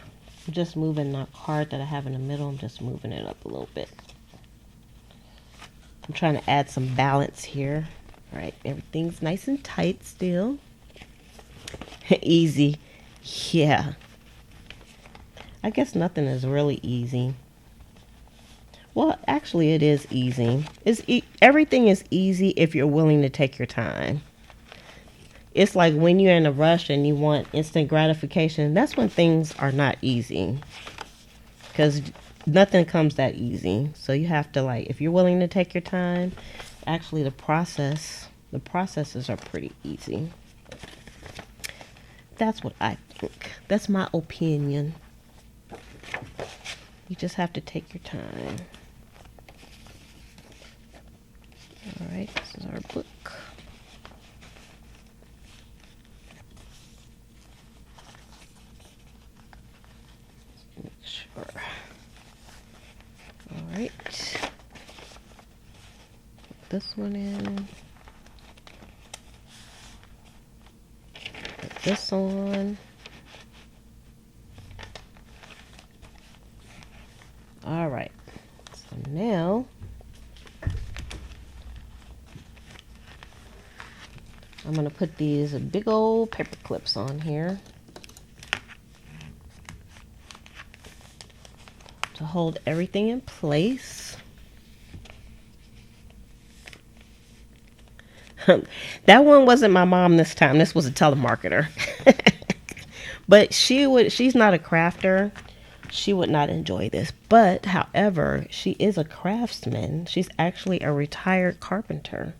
I'm just moving the card that I have in the middle. I'm just moving it up a little bit. I'm trying to add some balance here. All right, everything's nice and tight still. Easy. Yeah. I guess nothing is really easy. Well, actually, it is easy. Everything is easy if you're willing to take your time. It's like when you're in a rush and you want instant gratification, that's when things are not easy. Because nothing comes that easy. So you have to, like, if you're willing to take your time, actually the processes are pretty easy. That's what I think. That's my opinion. You just have to take your time. All right, this is our book. this one in. Put this on. All right. So now I'm going to put these big old paper clips on here to hold everything in place. That one wasn't my mom this time. This was a telemarketer. But she's not a crafter. She would not enjoy this. But however, she is a craftsman. She's actually a retired carpenter.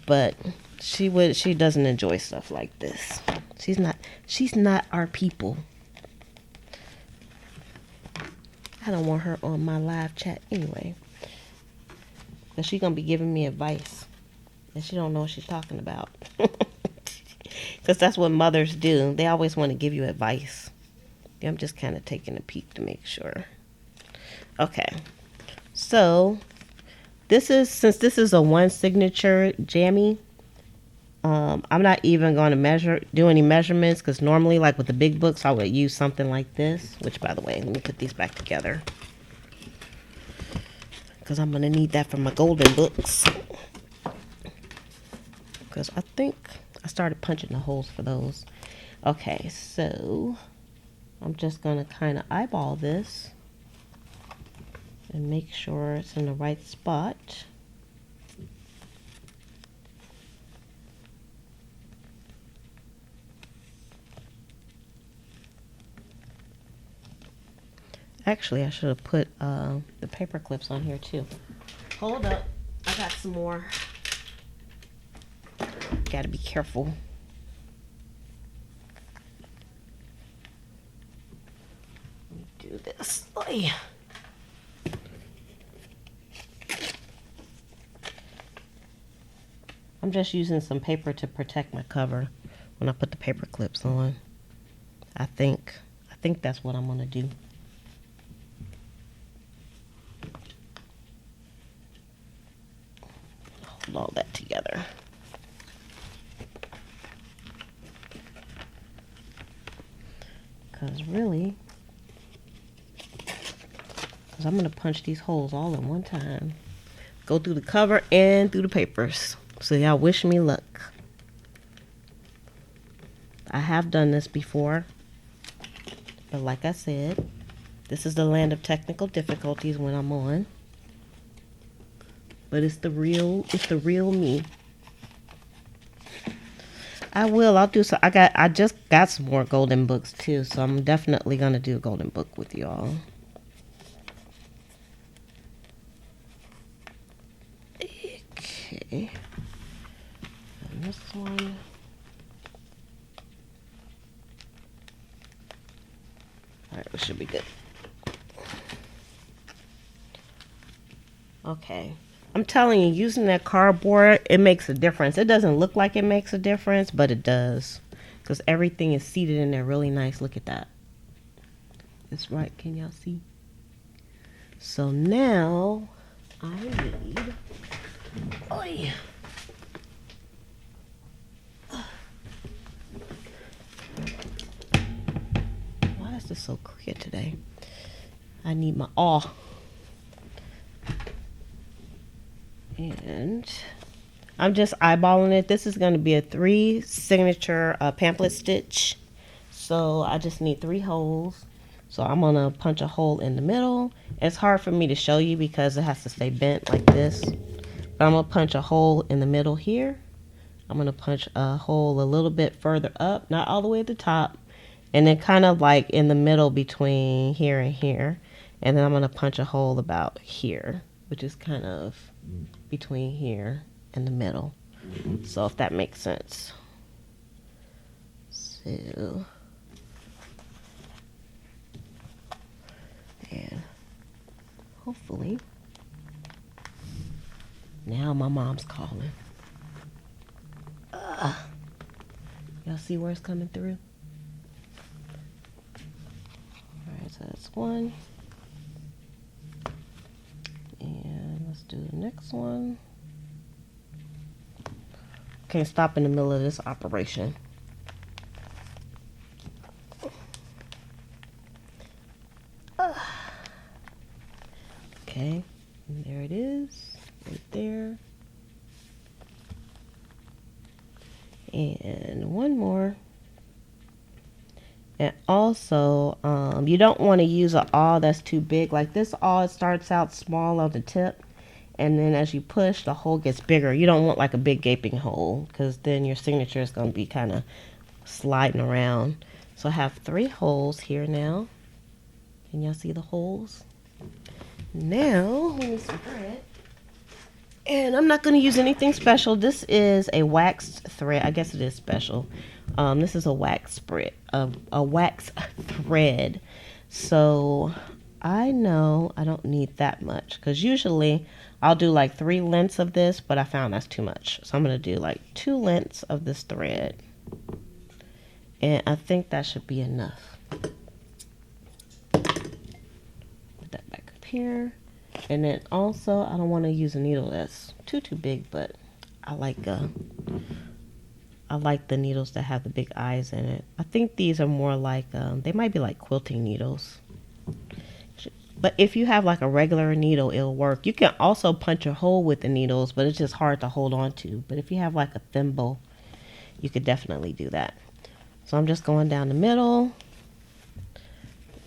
But she doesn't enjoy stuff like this. She's not our people. I don't want her on my live chat anyway. Because she's going to be giving me advice. And she don't know what she's talking about. Because that's what mothers do. They always want to give you advice. I'm just kind of taking a peek to make sure. Okay. So, since this is a one signature jammy, I'm not even going to do any measurements, because normally, like with the big books, I would use something like this. Which, by the way, let me put these back together, because I'm going to need that for my golden books. Because I think I started punching the holes for those. Okay, so I'm just going to kind of eyeball this and make sure it's in the right spot. Actually, I should have put the paper clips on here too. Hold up, I got some more. Gotta be careful. Let me do this. Oy. I'm just using some paper to protect my cover when I put the paper clips on. I think that's what I'm gonna do. Hold all that together. Because I'm going to punch these holes all at one time. Go through the cover and through the papers. So y'all wish me luck. I have done this before. But like I said, this is the land of technical difficulties when I'm on. But it's the real me. I'll do so. I just got some more golden books too, so I'm definitely gonna do a golden book with y'all. Okay. And this one. Alright, this should be good. Okay. I'm telling you, using that cardboard, it makes a difference. It doesn't look like it makes a difference, but it does. Because everything is seated in there really nice. Look at that. It's right. Can y'all see? So now, I need... Oy. Why is this so crooked today? I need my awl. And I'm just eyeballing it. This is going to be a 3 signature pamphlet stitch. So I just need 3 holes. So I'm going to punch a hole in the middle. It's hard for me to show you because it has to stay bent like this. But I'm going to punch a hole in the middle here. I'm going to punch a hole a little bit further up, not all the way at the top. And then kind of like in the middle between here and here. And then I'm going to punch a hole about here, which is kind of between here and the middle. So if that makes sense. So, and hopefully now my mom's calling. Y'all see where it's coming through? Alright, so that's one. And let's do the next one. Can't stop in the middle of this operation. Okay, and there it is, right there. And one more. And also, you don't want to use an awl that's too big. Like this awl, it starts out small on the tip, and then as you push, the hole gets bigger. You don't want like a big gaping hole, because then your signature is going to be kind of sliding around. So I have 3 holes here now. Can y'all see the holes? Now, we need some thread. And I'm not going to use anything special. This is a waxed thread. I guess it is special. This is a wax spread, a wax thread. So I know I don't need that much, because usually I'll do like 3 lengths of this, but I found that's too much. So I'm going to do like 2 lengths of this thread. And I think that should be enough. Put that back up here. And then also, I don't want to use a needle that's too big, but I like the needles that have the big eyes in it. I think these are more like, they might be like quilting needles. But if you have like a regular needle, it'll work. You can also punch a hole with the needles, but it's just hard to hold on to. But if you have like a thimble, you could definitely do that. So I'm just going down the middle,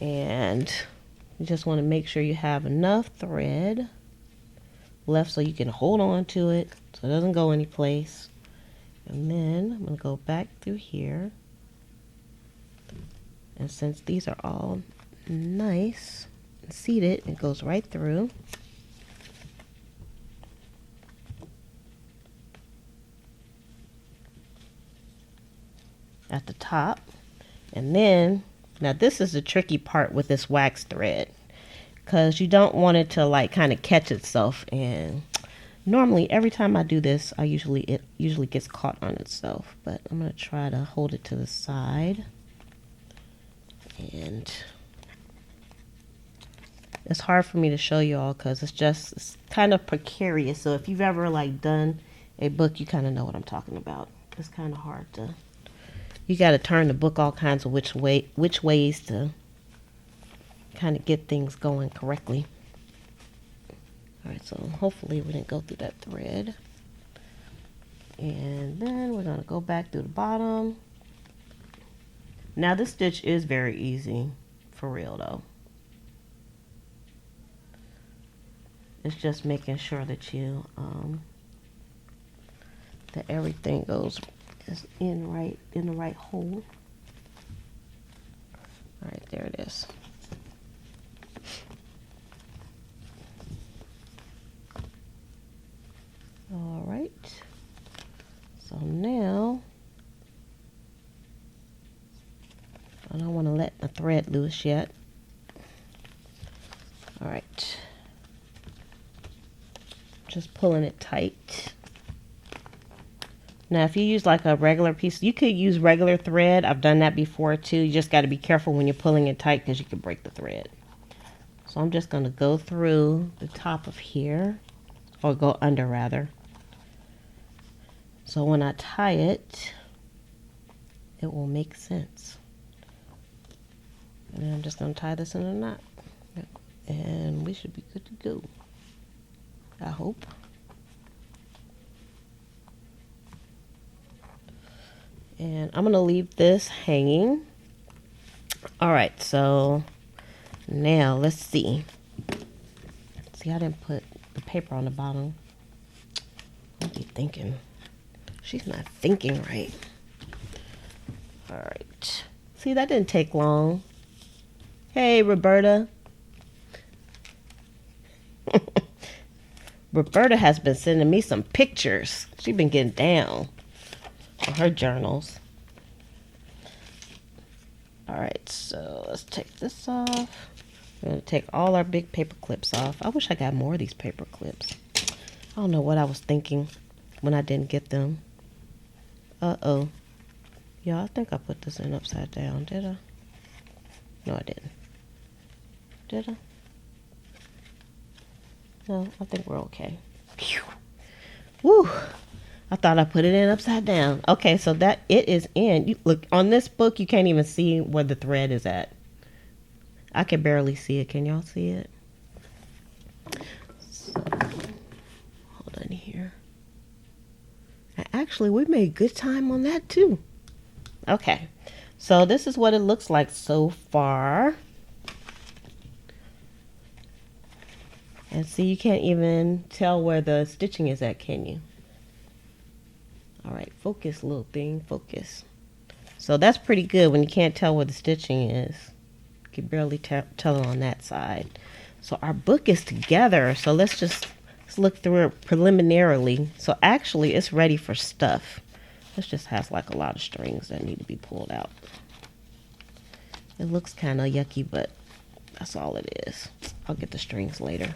and you just want to make sure you have enough thread left so you can hold on to it so it doesn't go anyplace. And then I'm going to go back through here. And since these are all nice and seated, it goes right through. At the top. And then, now this is the tricky part with this wax thread, because you don't want it to like kind of catch itself, and normally every time I do this it usually gets caught on itself, but I'm going to try to hold it to the side. And it's hard for me to show you all because it's kind of precarious. So if you've ever like done a book, you kind of know what I'm talking about. It's kind of hard to, you got to turn the book all kinds of which ways to kind of get things going correctly. All right, so hopefully we didn't go through that thread. And then we're going to go back through the bottom. Now this stitch is very easy, for real though. It's just making sure that you that everything is in the right hole. All right, there it is. All right. So now I don't want to let the thread loose yet. All right. Just pulling it tight. Now, if you use like a regular piece, you could use regular thread. I've done that before too. You just got to be careful when you're pulling it tight because you can break the thread. So I'm just going to go through the top of here, or go under rather. So when I tie it, it will make sense. And then I'm just going to tie this in a knot. And we should be good to go. I hope. And I'm going to leave this hanging. All right, so now let's see. See, I didn't put the paper on the bottom. What are you thinking? She's not thinking right. All right. See, that didn't take long. Hey, Roberta. Roberta has been sending me some pictures. She's been getting down on her journals. All right, so let's take this off. We're going to take all our big paper clips off. I wish I got more of these paper clips. I don't know what I was thinking when I didn't get them. Uh-oh. Yeah, I think I put this in upside down, did I? No, I didn't. Did I? No, I think we're okay. Phew. Woo! I thought I put it in upside down. Okay, so that it is in. You, look, on this book, you can't even see where the thread is at. I can barely see it. Can y'all see it? So, hold on here. Actually, we made good time on that too. Okay, so this is what it looks like so far. And see, you can't even tell where the stitching is at, can you? All right, focus, little thing, focus. So that's pretty good when you can't tell where the stitching is. You can barely tell it on that side. So our book is together. So let's look through it preliminarily. So actually, it's ready for stuff. This just has like a lot of strings that need to be pulled out. It looks kind of yucky, but that's all it is. I'll get the strings later.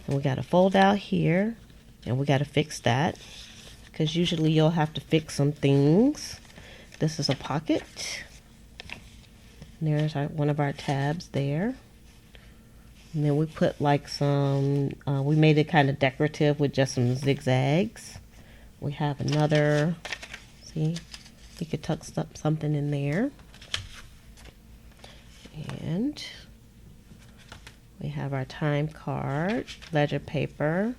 And we got to fold out here, and we got to fix that, because usually you'll have to fix some things. This is a pocket. And there's one of our tabs there. And then we put like some, we made it kind of decorative with just some zigzags. We have another, see, you could tuck something in there. And we have our time card, ledger paper,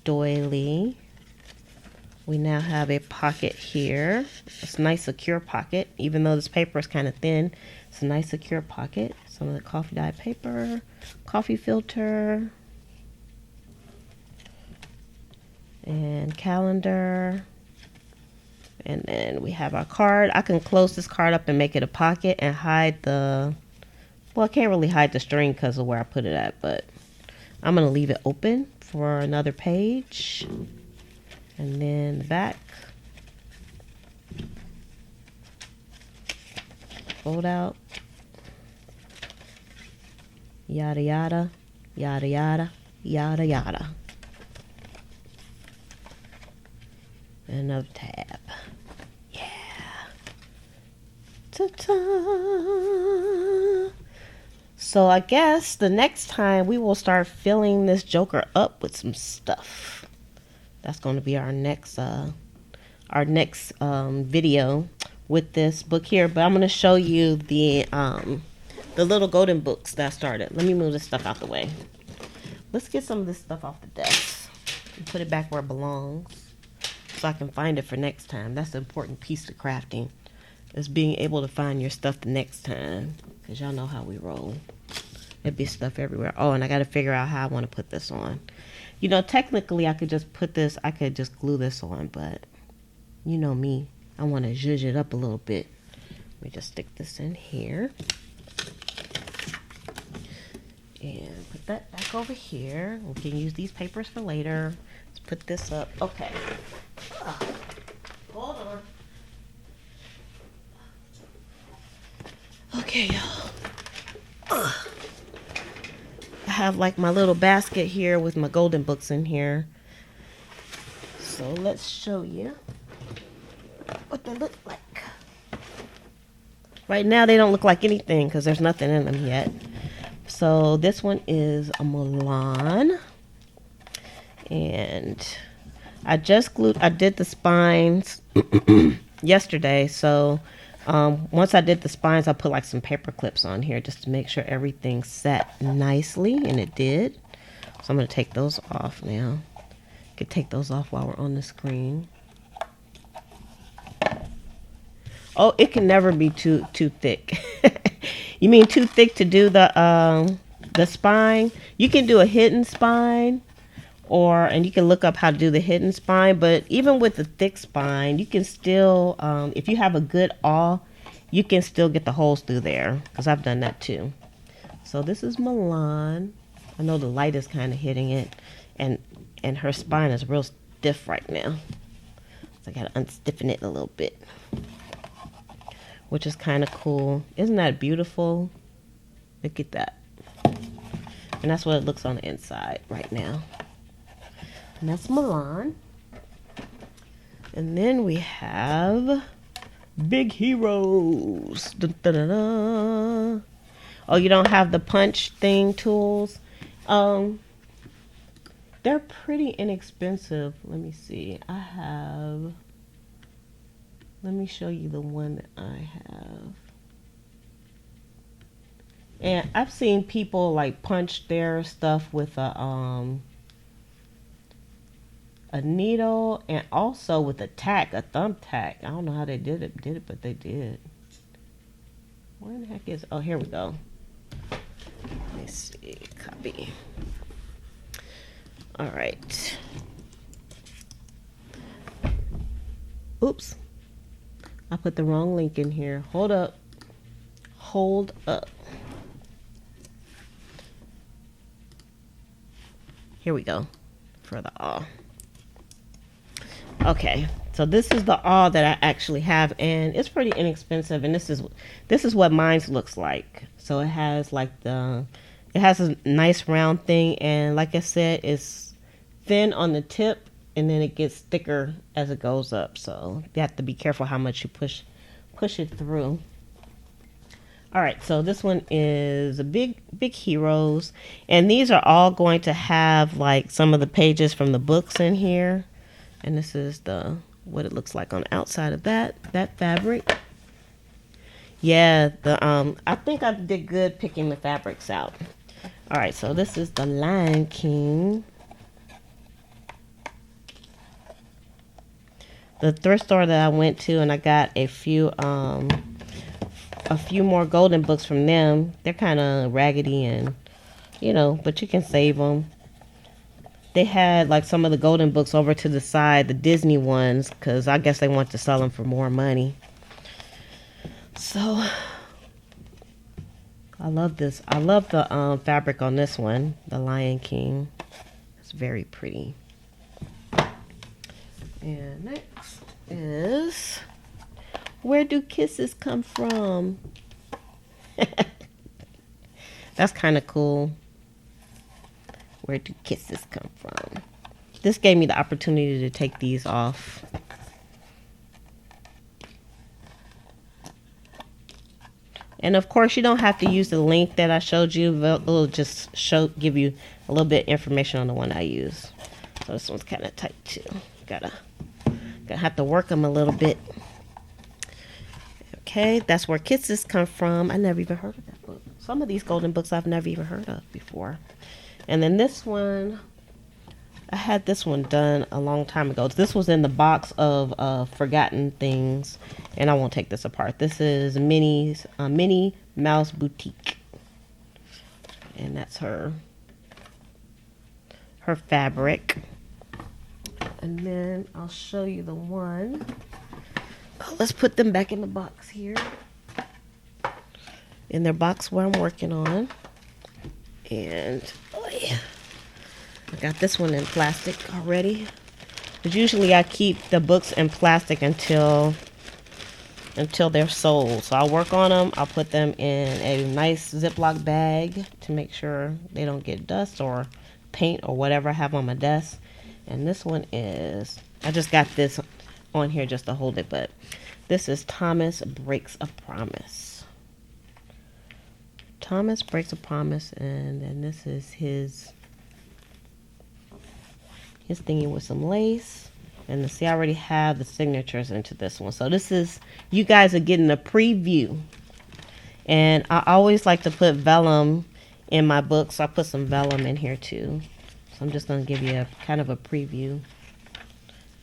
doily. We now have a pocket here. It's a nice secure pocket. Even though this paper is kind of thin, it's a nice secure pocket. Some of the coffee dye paper, coffee filter, and calendar. And then we have our card. I can close this card up and make it a pocket and hide the, well, I can't really hide the string because of where I put it at, but I'm going to leave it open for another page. And then the back. Fold out. Yada yada, yada yada, yada yada. And another tab. Yeah. Ta-ta. So I guess the next time we will start filling this joker up with some stuff. That's going to be our next video with this book here. But I'm going to show you the little golden books that started. Let me move this stuff out the way. Let's get some of this stuff off the desk and put it back where it belongs so I can find it for next time. That's the important piece to crafting, is being able to find your stuff the next time, because y'all know how we roll. There'd be stuff everywhere. Oh, and I got to figure out how I want to put this on. You know, technically I could just I could just glue this on, but you know me, I want to zhuzh it up a little bit. Let me just stick this in here. And put that back over here. We can use these papers for later. Let's put this up. Okay. Hold on. Okay, y'all. I have like my little basket here with my golden books in here. So let's show you what they look like. Right now they don't look like anything because there's nothing in them yet. So this one is a Milan. And I did the spines yesterday. So once I did the spines, I put like some paper clips on here just to make sure everything sat nicely, and it did. So I'm going to take those off now. I could take those off while we're on the screen. Oh, it can never be too thick. You mean too thick to do the spine? You can do a hidden spine, and you can look up how to do the hidden spine. But even with the thick spine, you can still, if you have a good awl, you can still get the holes through there, because I've done that too. So this is Milan. I know the light is kind of hitting it, and her spine is real stiff right now. So I gotta unstiffen it a little bit, which is kind of cool. Isn't that beautiful? Look at that. And that's what it looks on the inside right now. And that's Milan. And then we have Big Heroes. Dun, dun, dun, dun. Oh, you don't have the punch thing tools? they're pretty inexpensive. Let me see. Let me show you the one that I have. And I've seen people like punch their stuff with a needle and also with a tack, a thumb tack. I don't know how they did it, but they did. Where the heck is, oh, here we go. Let me see, copy. All right. Oops. I put the wrong link in here. Hold up. Hold up. Here we go. For the awe. Okay. So this is the awe that I actually have, and it's pretty inexpensive, and this is what mine looks like. So it has like it has a nice round thing, and like I said, it's thin on the tip, and then it gets thicker as it goes up. So you have to be careful how much you push it through. All right, so this one is a big heroes, and these are all going to have like some of the pages from the books in here, and this is what it looks like on the outside of that fabric. Yeah, I think I did good picking the fabrics out. All right, so this is the Lion King. The thrift store that I went to, and I got a few more golden books from them. They're kind of raggedy and, but you can save them. They had like some of the golden books over to the side, the Disney ones, because I guess they want to sell them for more money. So I love this. I love the fabric on this one, the Lion King. It's very pretty. And next is, where do kisses come from? That's kind of cool. Where do kisses come from? This gave me the opportunity to take these off. And of course, you don't have to use the link that I showed you. It'll just give you a little bit of information on the one I use. So this one's kind of tight too. Gonna have to work them a little bit. Okay, that's where kisses come from. I never even heard of that book. Some of these golden books I've never even heard of before. And then this one, I had this one done a long time ago. This was in the box of forgotten things, and I won't take this apart. This is Minnie Mouse Boutique, and that's her fabric. And then I'll show you the one. Oh, let's put them back in the box here, in their box where I'm working on. And oh yeah, I got this one in plastic already. But usually I keep the books in plastic until they're sold. So I'll work on them. I'll put them in a nice Ziploc bag to make sure they don't get dust or paint or whatever I have on my desk. And this one is, I just got this on here just to hold it, but this is Thomas Breaks a Promise. Thomas Breaks a Promise, and then this is his thingy with some lace. And see, I already have the signatures into this one. So this is, you guys are getting a preview. And I always like to put vellum in my books. So I put some vellum in here too. So I'm just going to give you a kind of a preview.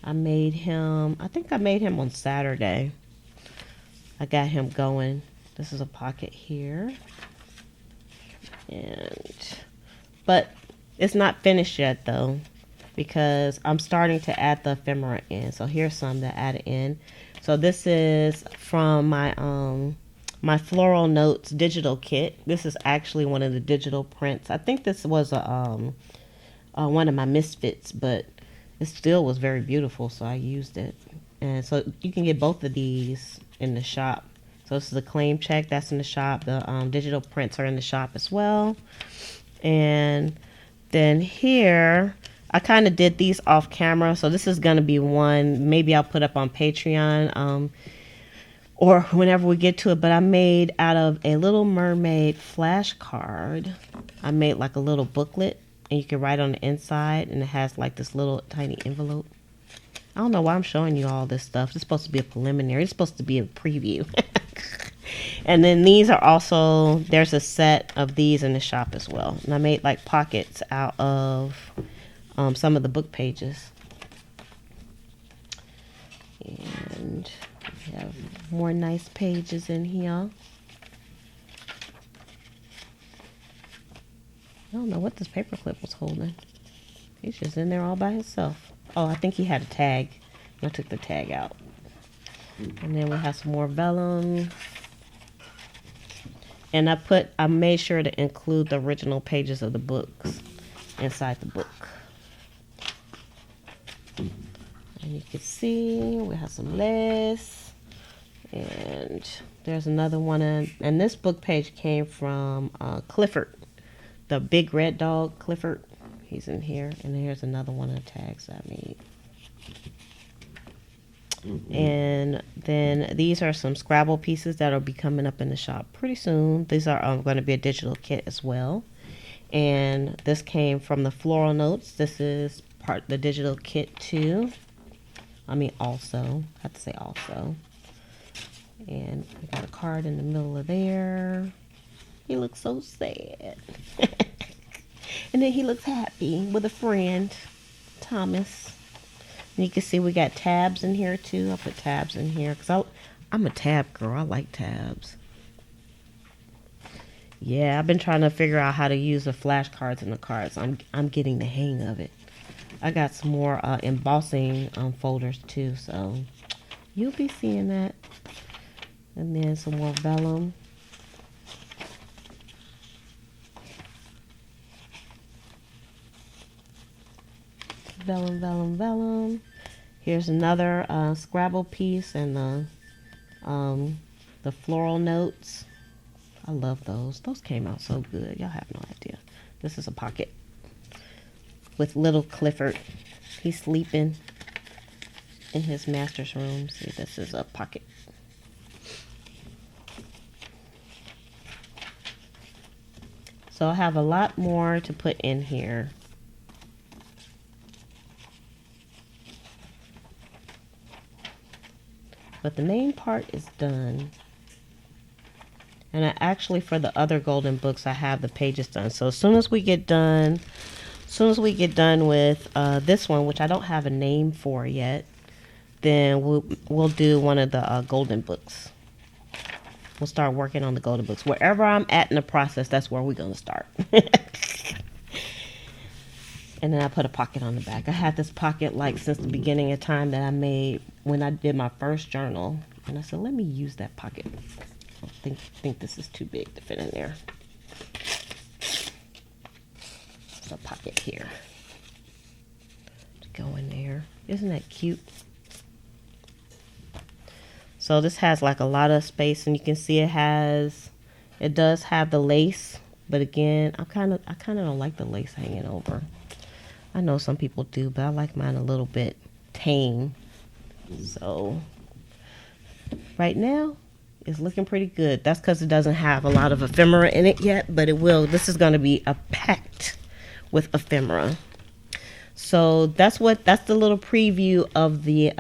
I think I made him on Saturday. I got him going. This is a pocket here. But it's not finished yet though, because I'm starting to add the ephemera in. So here's some that added in. So this is from my my Floral Notes digital kit. This is actually one of the digital prints. I think this was one of my misfits, but it still was very beautiful, so I used it. And so you can get both of these in the shop. So this is a claim check that's in the shop. The digital prints are in the shop as well. And then here, I kind of did these off camera. So this is going to be one maybe I'll put up on Patreon or whenever we get to it. But I made out of a Little Mermaid flashcard. I made like a little booklet. and you can write on the inside, and it has like this little tiny envelope. I don't know why I'm showing you all this stuff. It's supposed to be a preliminary. It's supposed to be a preview. And then these are also, there's a set of these in the shop as well. And I made like pockets out of some of the book pages. And we have more nice pages in here. I don't know what this paperclip was holding. He's just in there all by himself. Oh, I think he had a tag. I took the tag out. And then we have some more vellum. And I made sure to include the original pages of the books inside the book. And you can see we have some lace. And there's another one. And this book page came from Clifford. The big red dog, Clifford. He's in here. And here's another one of the tags I made. And then these are some Scrabble pieces that'll be coming up in the shop pretty soon. These are going to be a digital kit as well. And this came from the Floral Notes. This is part of the digital kit too. I mean also. I have to say also. And we got a card in the middle of there. He looks so sad. And then he looks happy with a friend, Thomas. And you can see we got tabs in here too. I'll put tabs in here because I'm a tab girl. I like tabs. Yeah, I've been trying to figure out how to use the flashcards in the cards. I'm getting the hang of it. I got some more embossing folders too, so you'll be seeing that. And then some more vellum. Vellum, vellum, vellum. Here's another Scrabble piece and the Floral Notes. I love those. Those came out so good. Y'all have no idea. This is a pocket with little Clifford. He's sleeping in his master's room. See, this is a pocket. So I have a lot more to put in here. But the main part is done. And I actually, for the other golden books, I have the pages done. So as soon as we get done with this one, which I don't have a name for yet, then we'll do one of the golden books. We'll start working on the golden books. Wherever I'm at in the process, that's where we're going to start. And then I put a pocket on the back. I had this pocket like since the beginning of time that I made when I did my first journal. And I said, let me use that pocket. I think this is too big to fit in there. There's a pocket here to go in there. Isn't that cute? So this has like a lot of space, and you can see it does have the lace, but again, I kind of don't like the lace hanging over. I know some people do, but I like mine a little bit tame. So right now it's looking pretty good. That's because it doesn't have a lot of ephemera in it yet, but it will. This is going to be packed with ephemera. So that's the little preview of the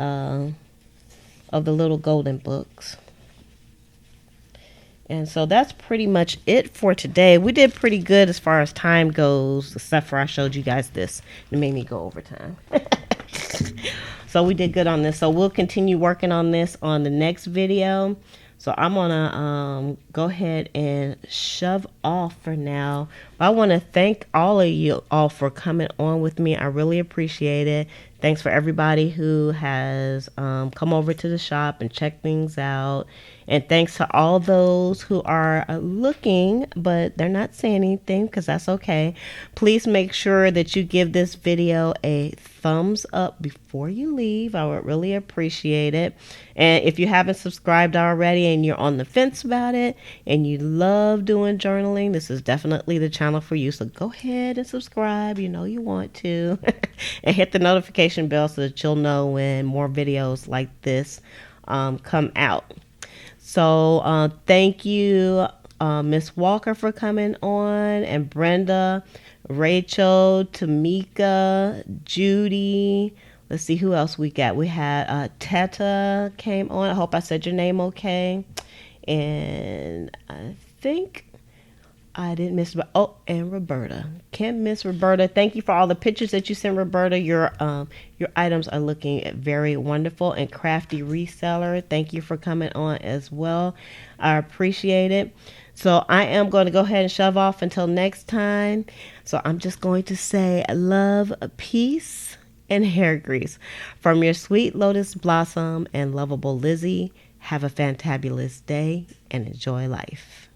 little golden books. And so that's pretty much it for today. We did pretty good as far as time goes, except for I showed you guys this. It made me go over time. So we did good on this. So we'll continue working on this on the next video. So I'm going to go ahead and shove off for now. I want to thank all of you all for coming on with me. I really appreciate it. Thanks for everybody who has come over to the shop and checked things out. And thanks to all those who are looking, but they're not saying anything, because that's okay. Please make sure that you give this video a thumbs up before you leave. I would really appreciate it. And if you haven't subscribed already and you're on the fence about it and you love doing journaling, this is definitely the channel for you. So go ahead and subscribe. You know you want to. And hit the notification bell so that you'll know when more videos like this come out. So thank you, Miss Walker, for coming on, and Brenda. Rachel, Tamika, Judy. Let's see who else we got. We had Teta came on. I hope I said your name okay. And I think I didn't miss. Oh, and Roberta. Can't miss Roberta. Thank you for all the pictures that you sent, Roberta. Your items are looking very wonderful. And Crafty Reseller, thank you for coming on as well. I appreciate it. So I am going to go ahead and shove off until next time. So I'm just going to say love, peace, and hair grease from your sweet Lotus Blossom and lovable Lizzie. Have a fantabulous day and enjoy life.